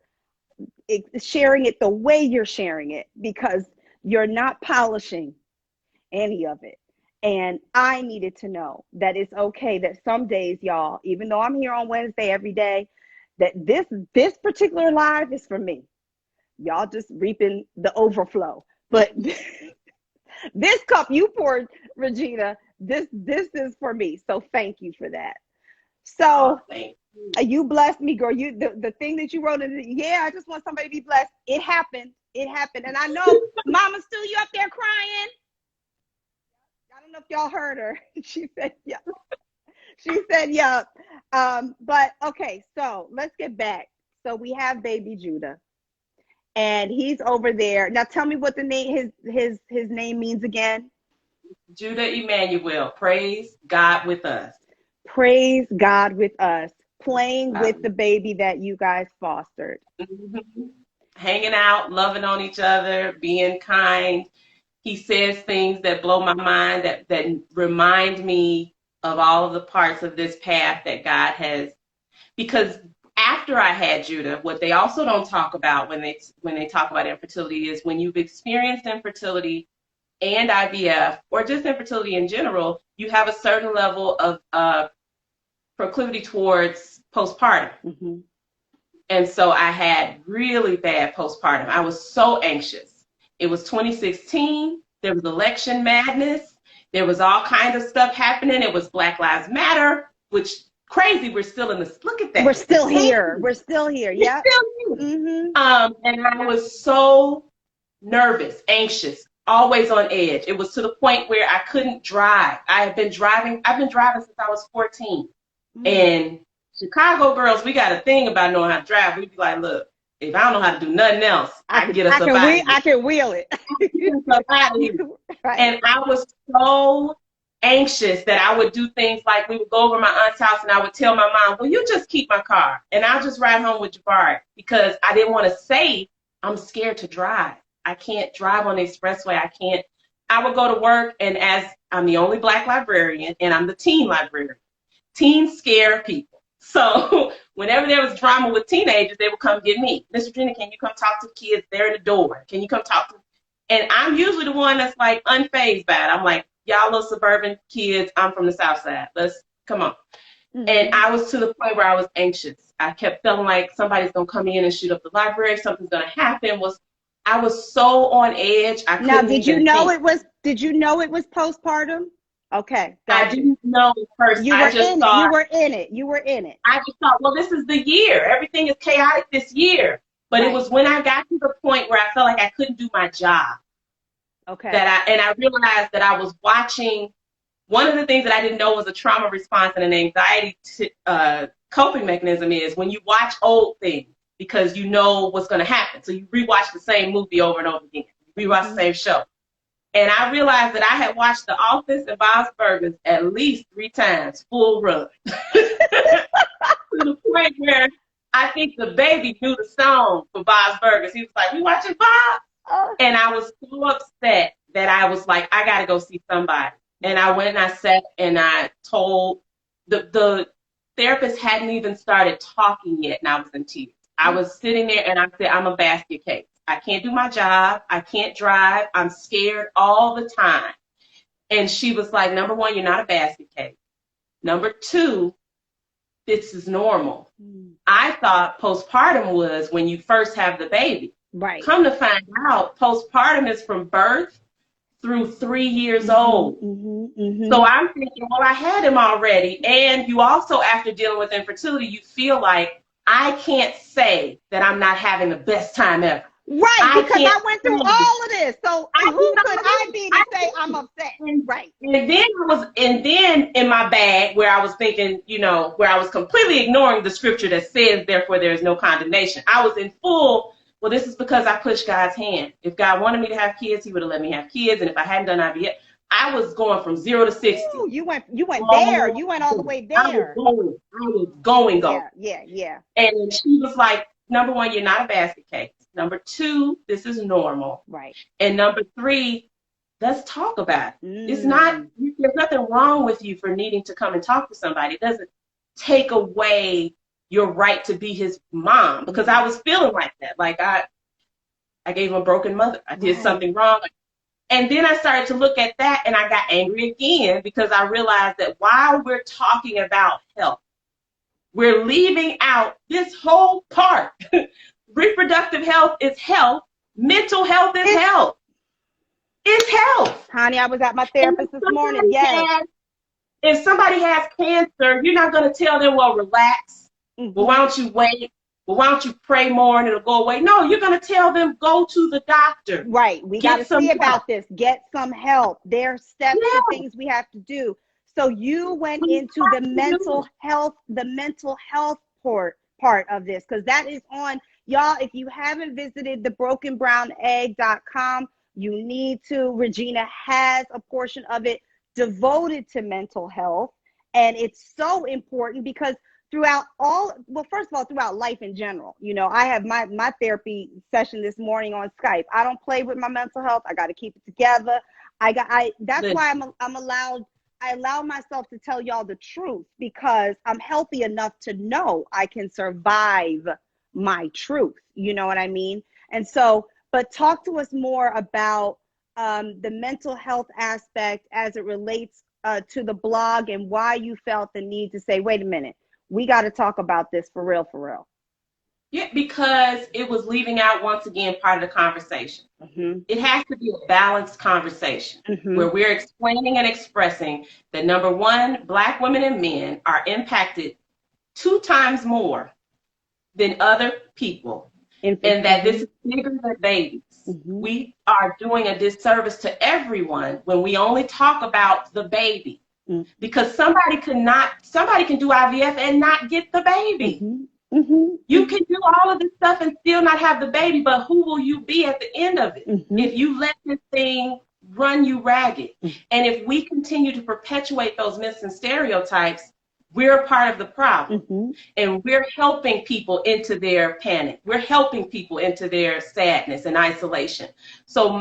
sharing it the way you're sharing it, because you're not polishing any of it. And I needed to know that it's okay that some days, y'all, even though I'm here on Wednesday every day, that this particular live is for me. Y'all just reaping the overflow. But this cup you poured, Regina, this is for me. So thank you for that. So you blessed me, girl. You the thing that you wrote in I just want somebody to be blessed. It happened. It happened. And I know Mama Stu, you up there crying. I don't know if y'all heard her. She said, yeah. She said, yeah. But okay, so let's get back. So we have baby Judah, and he's over there. Now tell me what the name his name means again. Judah Emmanuel. Praise God with us. Praise God with us. Playing with the baby that you guys fostered. Mm-hmm. Hanging out, loving on each other, being kind. He says things that blow my mind, that remind me of all of the parts of this path that God has. Because after I had Judah, what they also don't talk about when they talk about infertility is when you've experienced infertility and IVF, or just infertility in general, you have a certain level of proclivity towards postpartum. Mm-hmm. And so I had really bad postpartum. I was so anxious. It was 2016. There was election madness. There was all kinds of stuff happening. It was Black Lives Matter, which crazy. We're still in this. Look at that. We're still here. We're still here. Yeah. Mm-hmm. And I was so nervous, anxious, always on edge. It was to the point where I couldn't drive. I've been driving since I was 14. Mm-hmm. And Chicago girls, we got a thing about knowing how to drive. We'd be like, look, if I don't know how to do nothing else, I can get us up out of here. I can wheel it. Right. And I was so anxious that I would do things like we would go over my aunt's house and I would tell my mom, well, you just keep my car and I'll just ride home with Jabari, because I didn't want to say I'm scared to drive. I can't drive on the expressway. I would go to work, and as I'm the only Black librarian and I'm the teen librarian, teens scare people. So whenever there was drama with teenagers, they would come get me. Miss Regina, can you come talk to the kids? They're in the door. Can you come talk to them? And I'm usually the one that's like unfazed by it. I'm like, y'all little suburban kids, I'm from the South Side. Let's come on. Mm-hmm. And I was to the point where I was anxious. I kept feeling like somebody's going to come in and shoot up the library. Something's going to happen. I was so on edge. Now, did you know it was postpartum? Okay. I didn't know first. You were in it. I just thought, well, this is the year. Everything is chaotic this year. But It was when I got to the point where I felt like I couldn't do my job. Okay. I realized that I was watching one of the things that I didn't know was a trauma response and an anxiety coping mechanism is when you watch old things because you know what's going to happen. So you rewatch the same movie over and over again. You rewatch the same show. And I realized that I had watched The Office and Bob's Burgers at least 3 times, full run. To the point where I think the baby knew the song for Bob's Burgers. He was like, "We watching Bob?" Oh. And I was so upset that I was like, I got to go see somebody. And I went and I sat and I told the therapist hadn't even started talking yet, and I was in tears. I was sitting there and I said, I'm a basket case. I can't do my job. I can't drive. I'm scared all the time. And she was like, number one, you're not a basket case. Number two, this is normal. I thought postpartum was when you first have the baby. Right. Come to find out, postpartum is from birth through 3 years old. So I'm thinking, well, I had him already. And you also, after dealing with infertility, you feel like I can't say that I'm not having the best time ever. Right, because I went through all of this. So who could I be to say I'm upset? Right. And then in my bag where I was thinking, where I was completely ignoring the scripture that says, therefore there is no condemnation. I was in full, well, this is because I pushed God's hand. If God wanted me to have kids, he would have let me have kids. And if I hadn't done IVF, I was going from 0 to 60. Ooh, you went there. You went all the way there. I was going. Yeah. And she was like, number one, you're not a basket case. Number two, this is normal. Right. And number three, let's talk about it. It's not, there's nothing wrong with you for needing to come and talk to somebody. It doesn't take away your right to be his mom, because I was feeling like that. Like I gave him a broken mother. I did something wrong. And then I started to look at that and I got angry again because I realized that while we're talking about health, we're leaving out this whole part. Reproductive health is health. Mental health is health. It's health. Honey, I was at my therapist this morning. Yes. If somebody has cancer, you're not going to tell them, well, relax. Well, why don't you wait? Well, why don't you pray more and it'll go away? No, you're going to tell them, go to the doctor. Right. We got to see about this. Get some help. There are steps and things we have to do. So you went into the mental health part of this, because that is on. Y'all, if you haven't visited thebrokenbrownegg.com, you need to. Regina has a portion of it devoted to mental health. And it's so important because throughout life in general, I have my therapy session this morning on Skype. I don't play with my mental health. I got to keep it together. That's why I allow myself to tell y'all the truth, because I'm healthy enough to know I can survive my truth. You know what I mean? And so, but talk to us more about the mental health aspect as it relates to the blog, and why you felt the need to say, wait a minute, we got to talk about this for real. Yeah, because it was leaving out, once again, part of the conversation. It has to be a balanced conversation where we're explaining and expressing that, number one, Black women and men are impacted 2 times more than other people, and that this is bigger than babies. We are doing a disservice to everyone when we only talk about the baby, because somebody can do IVF and not get the baby. You can do all of this stuff and still not have the baby, but who will you be at the end of it if you let this thing run you ragged? And if we continue to perpetuate those myths and stereotypes, we're a part of the problem. And we're helping people into their panic. We're helping people into their sadness and isolation. So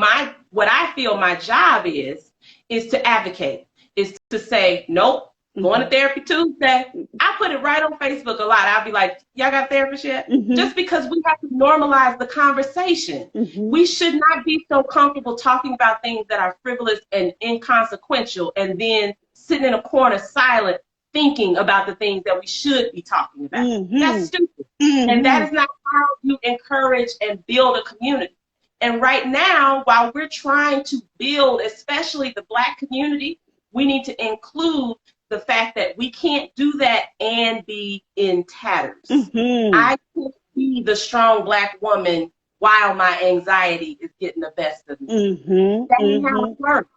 what I feel my job is to advocate, is to say, nope, going to therapy Tuesday. I put it right on Facebook a lot. I'll be like, y'all got therapists yet? Just because we have to normalize the conversation. We should not be so comfortable talking about things that are frivolous and inconsequential, and then sitting in a corner silent, thinking about the things that we should be talking about. That's stupid. And that is not how you encourage and build a community. And right now, while we're trying to build, especially the Black community, we need to include the fact that we can't do that and be in tatters. I can't be the strong Black woman while my anxiety is getting the best of me. That ain't how it works.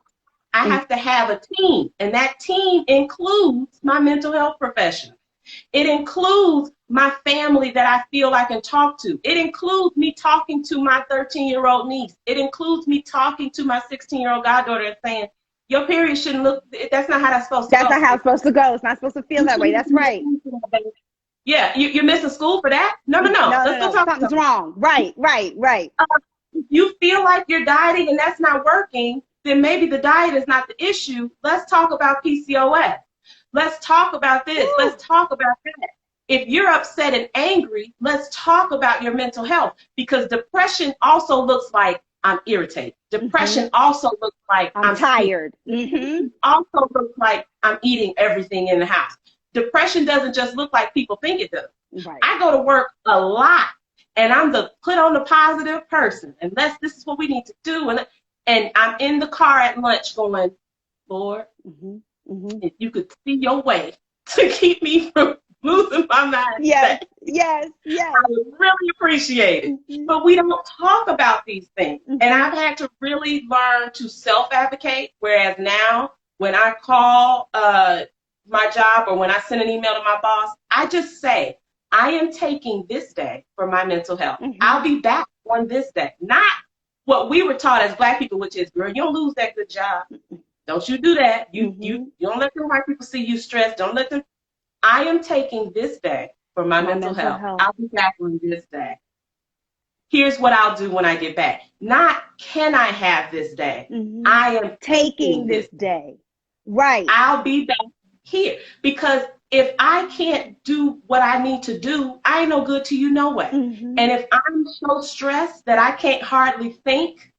I have to have a team, and that team includes my mental health professional. It includes my family that I feel I can talk to. It includes me talking to my 13-year-old niece. It includes me talking to my 16-year-old goddaughter and saying, your period shouldn't look, that's not how that's supposed to go. That's not how it's supposed to go. It's not supposed to feel that way. That's right. Yeah, you're missing school for that? No. Let's go talk. Something's wrong. Right. If you feel like you're dieting and that's not working, then maybe the diet is not the issue. Let's talk about PCOS. Let's talk about this. Ooh. Let's talk about that. If you're upset and angry, let's talk about your mental health, because depression also looks like I'm irritated. Depression also looks like I'm tired. Also looks like I'm eating everything in the house. Depression doesn't just look like people think it does. Right. I go to work a lot, and I'm the put on the positive person, and this is what we need to do. And I'm in the car at lunch going, Lord, if you could see your way to keep me from losing my mind. Yes. I would really appreciate it. But we don't talk about these things. And I've had to really learn to self-advocate, whereas now when I call my job or when I send an email to my boss, I just say, I am taking this day for my mental health. I'll be back on this day. Not what we were taught as Black people, which is, girl, you don't lose that good job. Don't you do that. You don't let them white people see you stressed. Don't let them. I am taking this day for my mental health. I'll be back on this day. Here's what I'll do when I get back. Not, can I have this day? I am taking this day. Right. I'll be back here. Because if I can't do what I need to do, I ain't no good to you no way. And if I'm so stressed that I can't hardly think,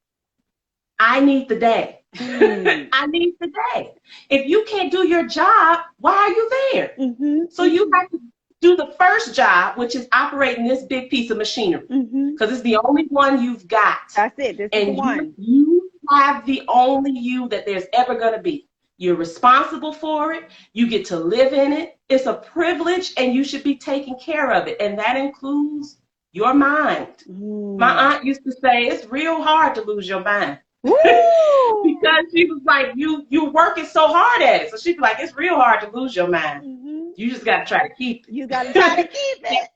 I need the day. I need the day. If you can't do your job, why are you there? So you have to do the first job, which is operating this big piece of machinery, because it's the only one you've got. That's it. This is the one. You have the only you that there's ever going to be. You're responsible for it. You get to live in it. It's a privilege, and you should be taking care of it. And that includes your mind. My aunt used to say, it's real hard to lose your mind. Because she was like, you're working so hard at it. So she'd be like, it's real hard to lose your mind. You just got to try to keep it. You got to try to keep it.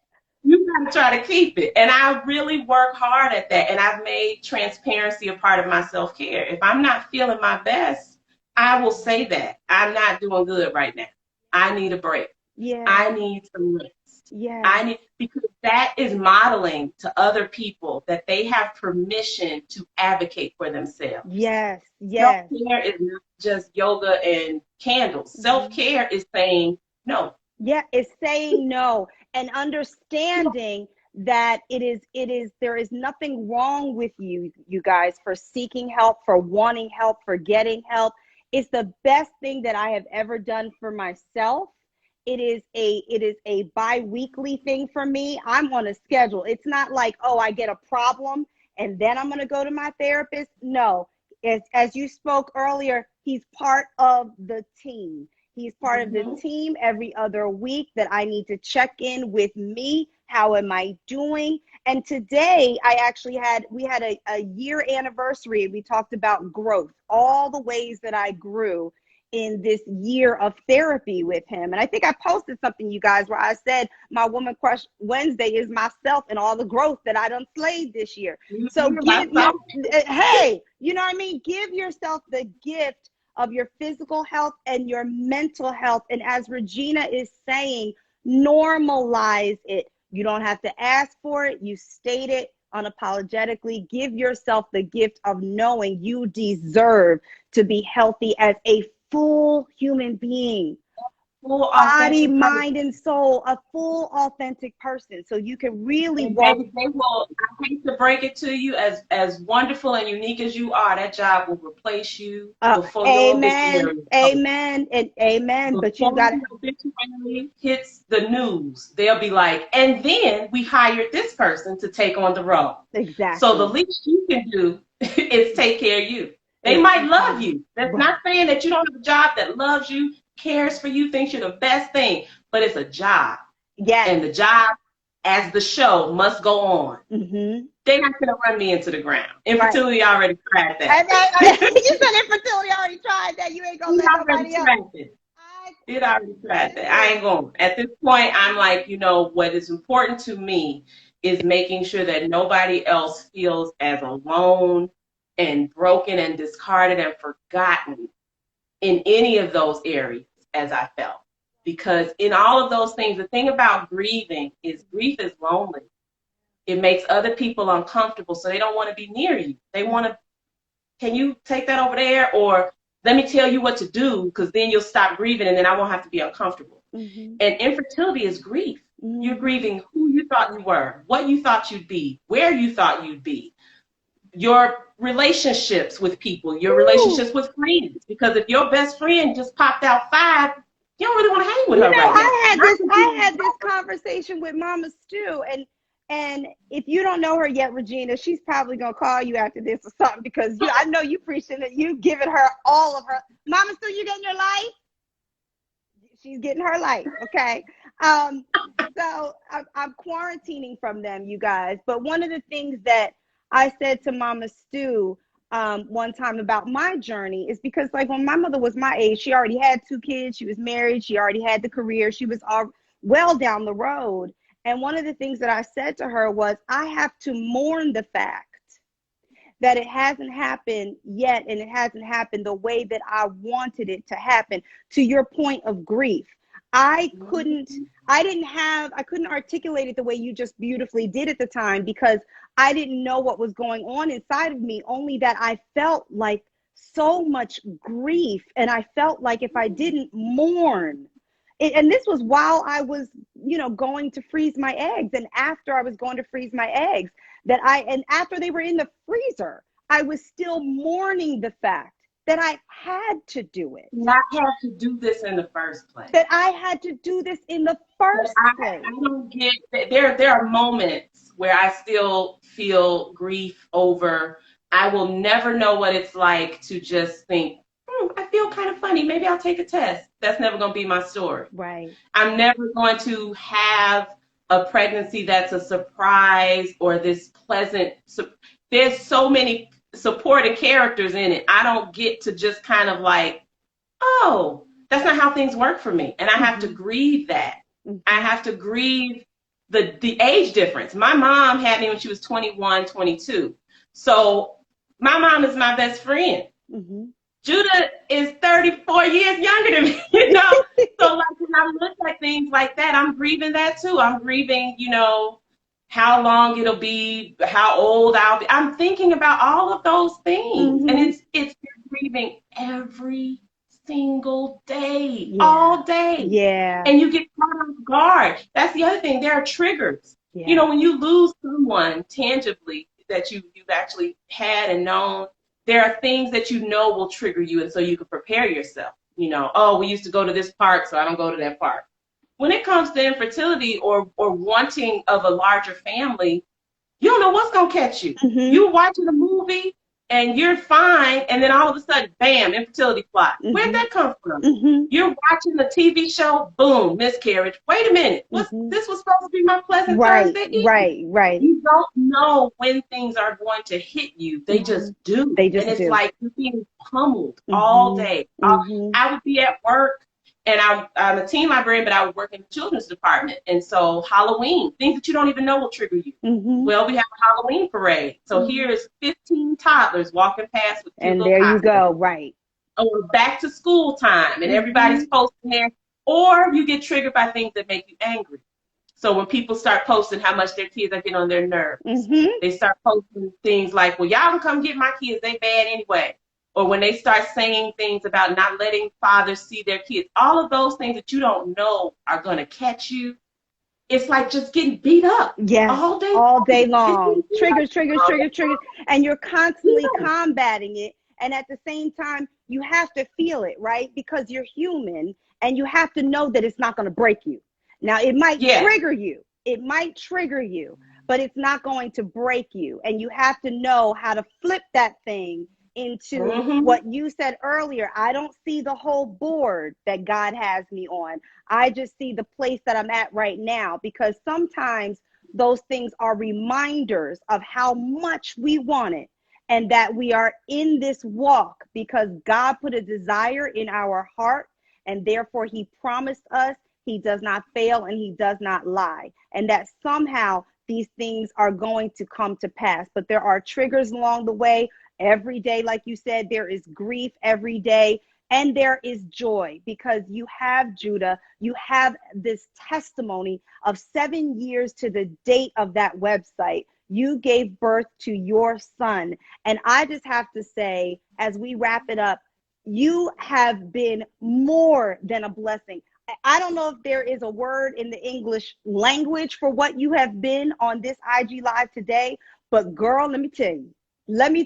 You got to try to keep it. And I really work hard at that. And I've made transparency a part of my self-care. If I'm not feeling my best, I will say that. I'm not doing good right now. I need a break. Yeah. I need some rest. Yeah. Because that is modeling to other people that they have permission to advocate for themselves. Yes. Self-care is not just yoga and candles. Self-care is saying no. Yeah, it's saying no and understanding that there is nothing wrong with you guys, for seeking help, for wanting help, for getting help. It's the best thing that I have ever done for myself. It is a bi-weekly thing for me. I'm on a schedule. It's not like, oh, I get a problem and then I'm going to go to my therapist. No, as you spoke earlier, he's part of the team. He's part of the team every other week that I need to check in with me. How am I doing? And today we had a year anniversary. We talked about growth, all the ways that I grew in this year of therapy with him. And I think I posted something, you guys, where I said my Woman Crush Wednesday is myself and all the growth that I done slayed this year. So hey, you know what I mean? Give yourself the gift of your physical health and your mental health. And as Regina is saying, normalize it. You don't have to ask for it. You state it unapologetically. Give yourself the gift of knowing you deserve to be healthy as a full human being. Full body, mind, and soul, a full authentic person. So you can really walk. They will, I hate to break it to you, as wonderful and unique as you are, that job will replace you before amen, amen, and amen. But you got obituary hits the news, they'll be like, and then we hired this person to take on the role. Exactly. So the least you can do is take care of you. They might love you. That's not saying that you don't have a job that loves you, cares for you, thinks you're the best thing, but it's a job. Yes. And the job as the show must go on. Mm-hmm. They're not going to run me into the ground. Infertility already tried that. You said infertility already tried that. You ain't going to let nobody else. It already tried that. I ain't going. At this point, I'm like, what is important to me is making sure that nobody else feels as alone and broken and discarded and forgotten in any of those areas as I felt. Because in all of those things, the thing about grieving is grief is lonely. It makes other people uncomfortable, so they don't want to be near you. They want to, can you take that over there? Or let me tell you what to do, because then you'll stop grieving and then I won't have to be uncomfortable. Mm-hmm. And infertility is grief. Mm-hmm. You're grieving who you thought you were, what you thought you'd be, where you thought you'd be, your relationships with people, your relationships with friends. Because if your best friend just popped out 5, you don't really want to hang with her right now. I had this conversation with Mama Stu, and if you don't know her yet, Regina, she's probably gonna call you after this or something, because I know you preaching it. You giving her all of her. Mama Stu, you getting your life? She's getting her life, okay? So I'm quarantining from them, you guys. But one of the things that I said to Mama Stu one time about my journey is because, like, when my mother was my age, she already had 2 kids. She was married. She already had the career. She was all well down the road. And one of the things that I said to her was, I have to mourn the fact that it hasn't happened yet, and it hasn't happened the way that I wanted it to happen. To your point of grief, I couldn't articulate it the way you just beautifully did at the time, because I didn't know what was going on inside of me, only that I felt like so much grief. And I felt like if I didn't mourn, and this was while I was, going to freeze my eggs, and after I was going to freeze my eggs, and after they were in the freezer, I was still mourning the fact that I had to do it. Not have to do this in the first place. That I had to do this in the first place. I don't get that. There are moments where I still feel grief over. I will never know what it's like to just think, I feel kind of funny. Maybe I'll take a test. That's never going to be my story. Right. I'm never going to have a pregnancy that's a surprise or this pleasant. There's so many supporting characters in it. I don't get to just kind of like, oh, that's not how things work for me. And I have to grieve that. I have to grieve the age difference. My mom had me when she was 21, 22. So my mom is my best friend. Mm-hmm. Judah is 34 years younger than me, So like when I look at things like that, I'm grieving that too. I'm grieving, how long it'll be, how old I'll be. I'm thinking about all of those things. Mm-hmm. And it's grieving every single day, all day. Yeah. And you get caught off guard. That's the other thing. There are triggers. Yeah. When you lose someone tangibly that you've actually had and known, there are things that will trigger you, and so you can prepare yourself. Oh, we used to go to this park, so I don't go to that park. When it comes to infertility or wanting of a larger family, you don't know what's going to catch you. Mm-hmm. You're watching a movie, and you're fine, and then all of a sudden, bam, infertility plot. Mm-hmm. Where'd that come from? Mm-hmm. You're watching the TV show, boom, miscarriage. Wait a minute, this was supposed to be my pleasant Thursday evening. Right. You don't know when things are going to hit you. They just do. And it's like you're being pummeled all day. Mm-hmm. I would be at work, and I'm a teen librarian, but I would work in the children's department. And so Halloween, things that you don't even know will trigger you. Mm-hmm. Well, we have a Halloween parade. So here's 15 toddlers walking past with and there you go, right. Or back to school time, and everybody's posting there. Or you get triggered by things that make you angry. So when people start posting how much their kids are getting on their nerves, they start posting things like, well, y'all can come get my kids, they bad anyway. Or when they start saying things about not letting fathers see their kids, all of those things that you don't know are going to catch you. It's like just getting beat up all day long. Triggers. And you're constantly combating it. And at the same time, you have to feel it, right? Because you're human, and you have to know that it's not going to break you. Now, it might trigger you. It might trigger you, but it's not going to break you. And you have to know how to flip that thing into what you said earlier. I don't see the whole board that God has me on. I just see the place that I'm at right now, because sometimes those things are reminders of how much we want it, and that we are in this walk because God put a desire in our heart, and therefore he promised us he does not fail and he does not lie, and that somehow these things are going to come to pass. But there are triggers along the way. Every day, like you said, there is grief every day, and there is joy, because you have, Judah, you have this testimony of 7 years to the date of that website. You gave birth to your son. And I just have to say, as we wrap it up, you have been more than a blessing. I don't know if there is a word in the English language for what you have been on this IG Live today, but girl, let me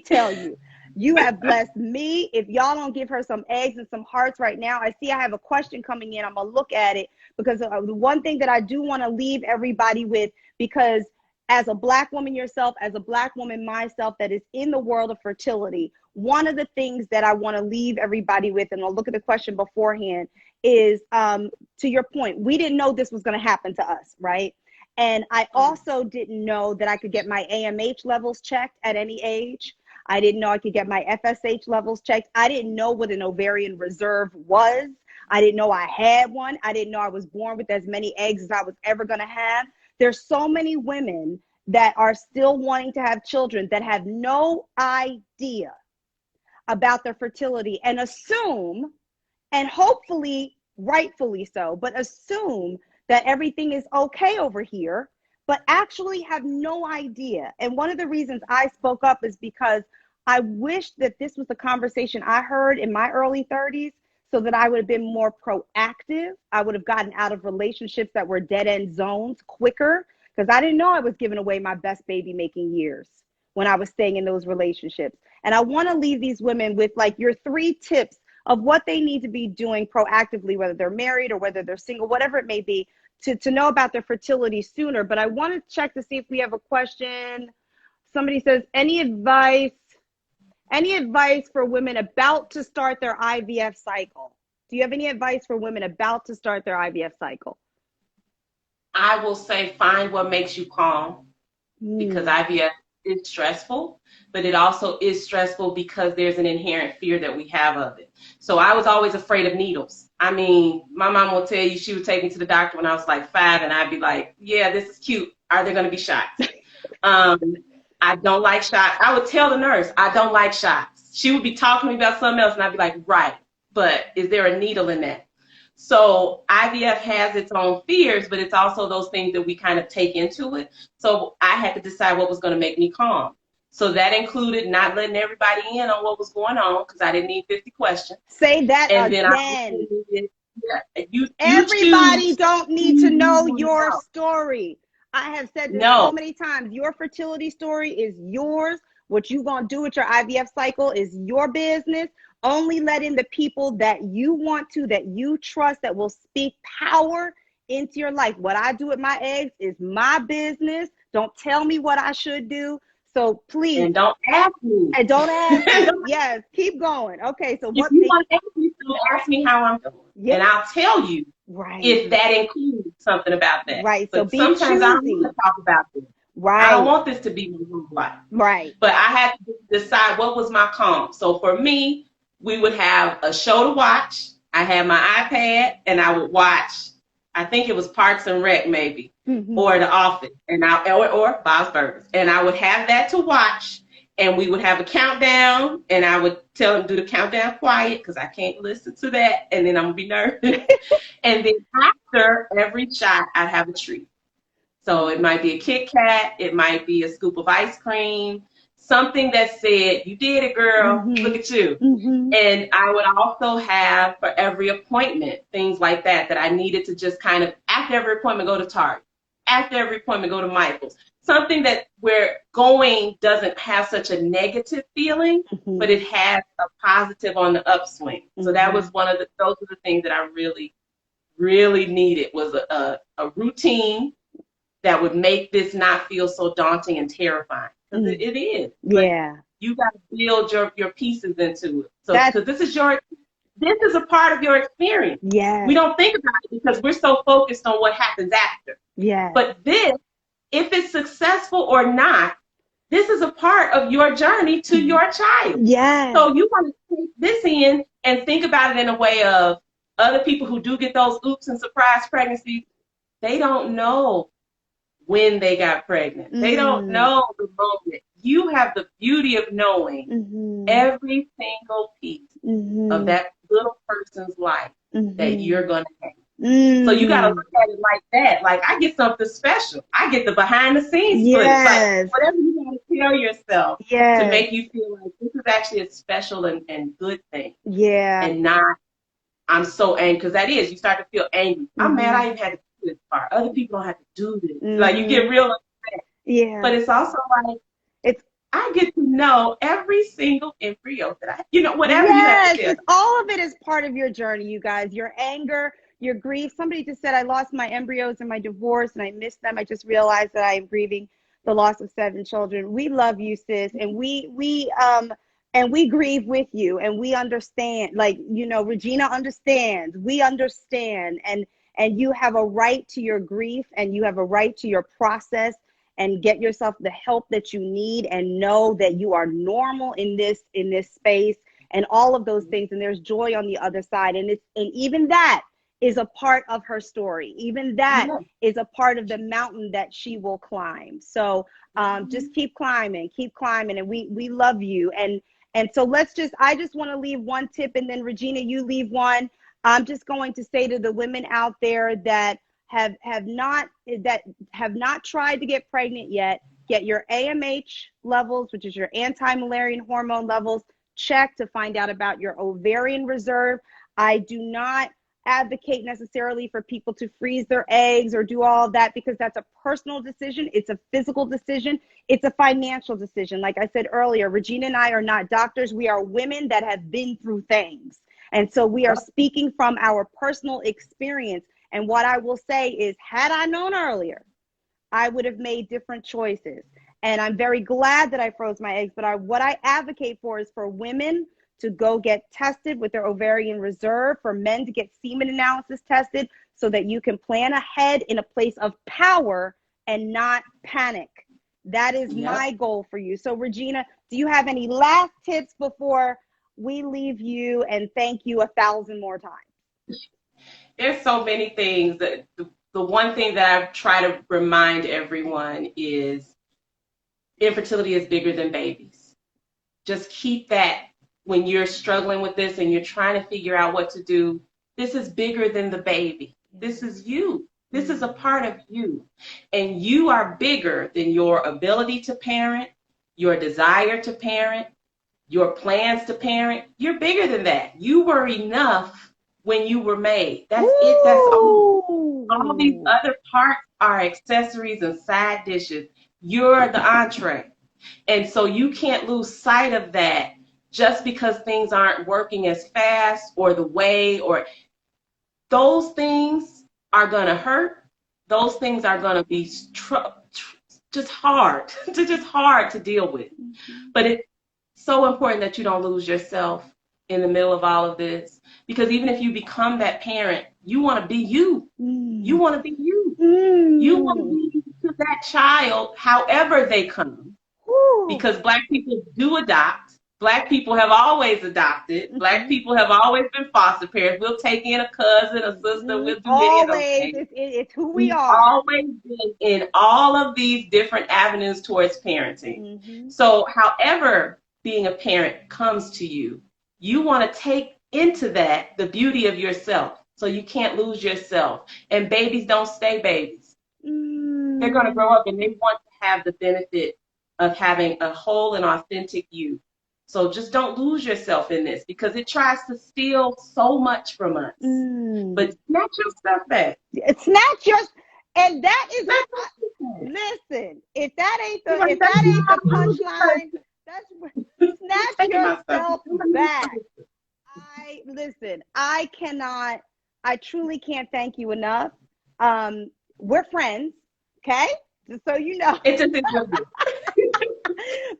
tell you, you have blessed me. If y'all don't give her some eggs and some hearts right now, I see I have a question coming in. I'm going to look at it, because the one thing that I do want to leave everybody with, because as a Black woman yourself, as a Black woman myself that is in the world of fertility, one of the things that I want to leave everybody with, and I'll look at the question beforehand, is to your point, we didn't know this was going to happen to us, right? And I also didn't know that I could get my AMH levels checked at any age. I didn't know I could get my FSH levels checked. I didn't know what an ovarian reserve was. I didn't know I had one. I didn't know I was born with as many eggs as I was ever going to have. There's so many women that are still wanting to have children that have no idea about their fertility, and assume, and hopefully rightfully so, but assume that everything is okay over here, but actually have no idea. And one of the reasons I spoke up is because I wish that this was the conversation I heard in my early 30s, so that I would have been more proactive. I would have gotten out of relationships that were dead-end zones quicker, because I didn't know I was giving away my best baby-making years when I was staying in those relationships. And I want to leave these women with like your 3 tips of what they need to be doing proactively, whether they're married or whether they're single, whatever it may be, to know about their fertility sooner. But I want to check to see if we have a question. Somebody says, any advice for women about to start their IVF cycle? Do you have any advice for women about to start their IVF cycle? I will say, find what makes you calm, because IVF is stressful, but it also is stressful because there's an inherent fear that we have of it. So I was always afraid of needles. I mean, my mom will tell you, she would take me to the doctor when I was like 5, and I'd be like, yeah, this is cute. Are there going to be shots? I don't like shots. I would tell the nurse, I don't like shots. She would be talking to me about something else, and I'd be like, right, but is there a needle in that? So IVF has its own fears, but it's also those things that we kind of take into it. So I had to decide what was going to make me calm. So that included not letting everybody in on what was going on, because I didn't need 50 questions. Say that and again. Everybody don't need to know your story. I have said this so many times. Your fertility story is yours. What you're going to do with your IVF cycle is your business. Only let in the people that you want to, that you trust, that will speak power into your life. What I do with my eggs is my business. Don't tell me what I should do. So please. And don't ask me. And don't ask me. Yes, keep going. Okay, so what? If you want to ask me, don't ask me how I'm doing. Yes. And I'll tell you if that includes something about that. Right, but so be sometimes choosy. I don't want to talk about this. Right. I don't want this to be my whole life. Right. But I had to decide what was my calm. So for me, we would have a show to watch. I had my iPad, and I would watch, I think it was Parks and Rec maybe, or The Office, and or Bob's Burgers. And I would have that to watch, and we would have a countdown, and I would tell them do the countdown quiet, because I can't listen to that, and then I'm going to be nervous. And then after every shot, I'd have a treat. So it might be a Kit Kat, it might be a scoop of ice cream, something that said, you did it, girl, look at you. And I would also have, for every appointment, things like that I needed to just kind of, after every appointment, go to Target. After every appointment, go to Michael's. Something that where going doesn't have such a negative feeling, but it has a positive on the upswing. So that was those are the things that I really, really needed, was a routine that would make this not feel so daunting and terrifying. Because it is. Yeah. But you got to build your pieces into it. So because this is a part of your experience. Yeah. We don't think about it because we're so focused on what happens after. Yeah. But this if it's successful or not, this is a part of your journey to your child. Yes. So you want to take this in and think about it in a way of other people who do get those oops and surprise pregnancies. They don't know when they got pregnant. They don't know the moment. You have the beauty of knowing every single piece of that little person's life that you're going to have. So you got to look at it like that. Like, I get something special. I get the behind the scenes footage. Like, whatever you got to tell yourself to make you feel like this is actually a special and good thing. Yeah. And not, I'm so angry. Because that is, you start to feel angry. I'm mad I even had to do this part. Other people don't have to do this. Like, you get real upset. Yeah. But it's also like, I get to know every single embryo that whatever you have to do. All of it is part of your journey, you guys. Your anger, your grief. Somebody just said, I lost my embryos in my divorce and I missed them. I just realized that I am grieving the loss of 7 children. We love you, sis. And we grieve with you, and we understand. Like, Regina understands. We understand. And you have a right to your grief, and you have a right to your process, and get yourself the help that you need, and know that you are normal in this space, and all of those things. And there's joy on the other side. And even that is a part of her story. Even that is a part of the mountain that she will climb. So just keep climbing. And we love you. And so I just want to leave one tip, and then Regina, you leave one. I'm just going to say to the women out there that have not tried to get pregnant yet, get your AMH levels, which is your anti-Müllerian hormone levels, checked to find out about your ovarian reserve. I do not advocate necessarily for people to freeze their eggs or do all of that, because that's a personal decision. It's a physical decision. It's a financial decision. Like I said earlier, Regina and I are not doctors. We are women that have been through things. And so we are speaking from our personal experience. And what I will say is, had I known earlier, I would have made different choices. And I'm very glad that I froze my eggs. But what I advocate for is for women to go get tested with their ovarian reserve, for men to get semen analysis tested, so that you can plan ahead in a place of power and not panic. That is my goal for you. So Regina, do you have any last tips before we leave you and thank you 1,000 more times? There's so many things. That the one thing that I try to remind everyone is infertility is bigger than babies. Just keep that when you're struggling with this and you're trying to figure out what to do. This is bigger than the baby. This is you. This is a part of you. And you are bigger than your ability to parent, your desire to parent, your plans to parent. You're bigger than that. You were enough when you were made. That's it. That's all. All these other parts are accessories and side dishes. You're the entree. And so you can't lose sight of that just because things aren't working as fast or the way, or those things are going to hurt. Those things are going to be just hard to deal with. But it's so important that you don't lose yourself in the middle of all of this, because even if you become that parent, you want to be you. You want to be you. You want to be to that child however they come. Because Black people do adopt. Black people have always adopted. Black people have always been foster parents. We'll take in a cousin, a sister. We'll do always. It's who we are. We've always been in all of these different avenues towards parenting. So however being a parent comes to you, you want to take into that the beauty of yourself. So you can't lose yourself. And babies don't stay babies. They're going to grow up and they want to have the benefit of having a whole and authentic you. So just don't lose yourself in this, because it tries to steal so much from us. But snatch your stuff back. Snatch your, and that is listen. If that ain't the punchline, that's snatch yourself back. I truly can't thank you enough. We're friends, okay? Just so you know. It's a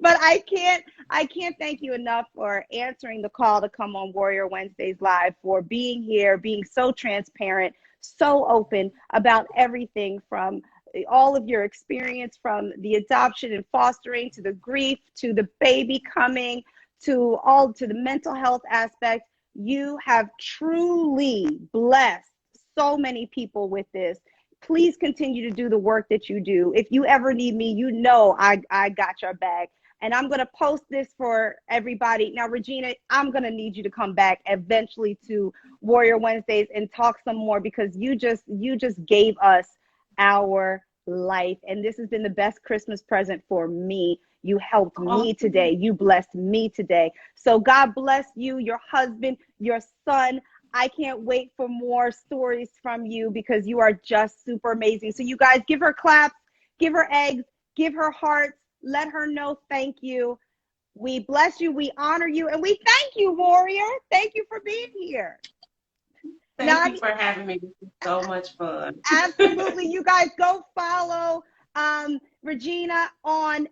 But I can't thank you enough for answering the call to come on Warrior Wednesdays Live, for being here, being so transparent, so open about everything from all of your experience, from the adoption and fostering to the grief to the baby coming to the mental health aspect. You have truly blessed so many people with this. Please continue to do the work that you do. If you ever need me, you know I got your back. And I'm going to post this for everybody. Now, Regina, I'm going to need you to come back eventually to Warrior Wednesdays and talk some more, because you just gave us our life. And this has been the best Christmas present for me. You helped me today. You blessed me today. So God bless you, your husband, your son. I can't wait for more stories from you, because you are just super amazing. So you guys, give her claps, give her eggs, give her hearts. Let her know thank you. We bless you, we honor you, and we thank you, Warrior. Thank you for being here. Thank you for having me. This is so much fun. Absolutely. You guys go follow Regina on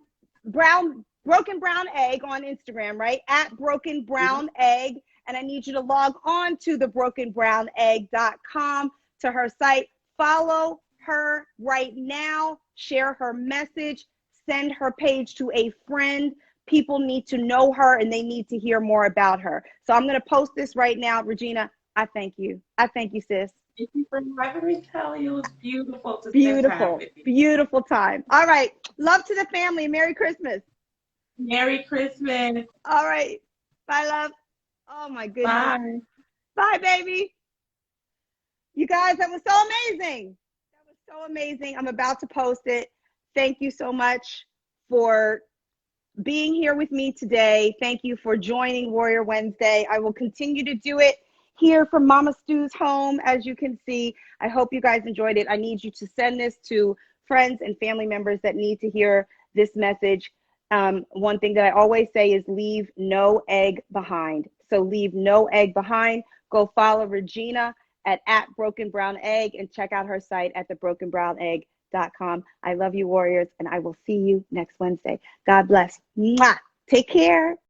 Broken Brown Egg on Instagram, right? At Broken Brown Egg. And I need you to log on to the brokenbrownegg.com, to her site. Follow her right now. Share her message. Send her page to a friend. People need to know her, and they need to hear more about her. So I'm going to post this right now. Regina, I thank you. I thank you, sis. Thank you for having me, Kelly. It was beautiful to spend time with you. Beautiful time. All right. Love to the family. Merry Christmas. Merry Christmas. All right. Bye, love. Oh, my goodness. Bye. Bye, baby. You guys, that was so amazing. That was so amazing. I'm about to post it. Thank you so much for being here with me today. Thank you for joining Warrior Wednesday. I will continue to do it here from Mama Stu's home, as you can see. I hope you guys enjoyed it. I need you to send this to friends and family members that need to hear this message. One thing that I always say is leave no egg behind. So leave no egg behind. Go follow Regina at Broken Brown Egg, and check out her site at thebrokenbrownegg.com. I love you, Warriors, and I will see you next Wednesday. God bless. Mwah. Take care.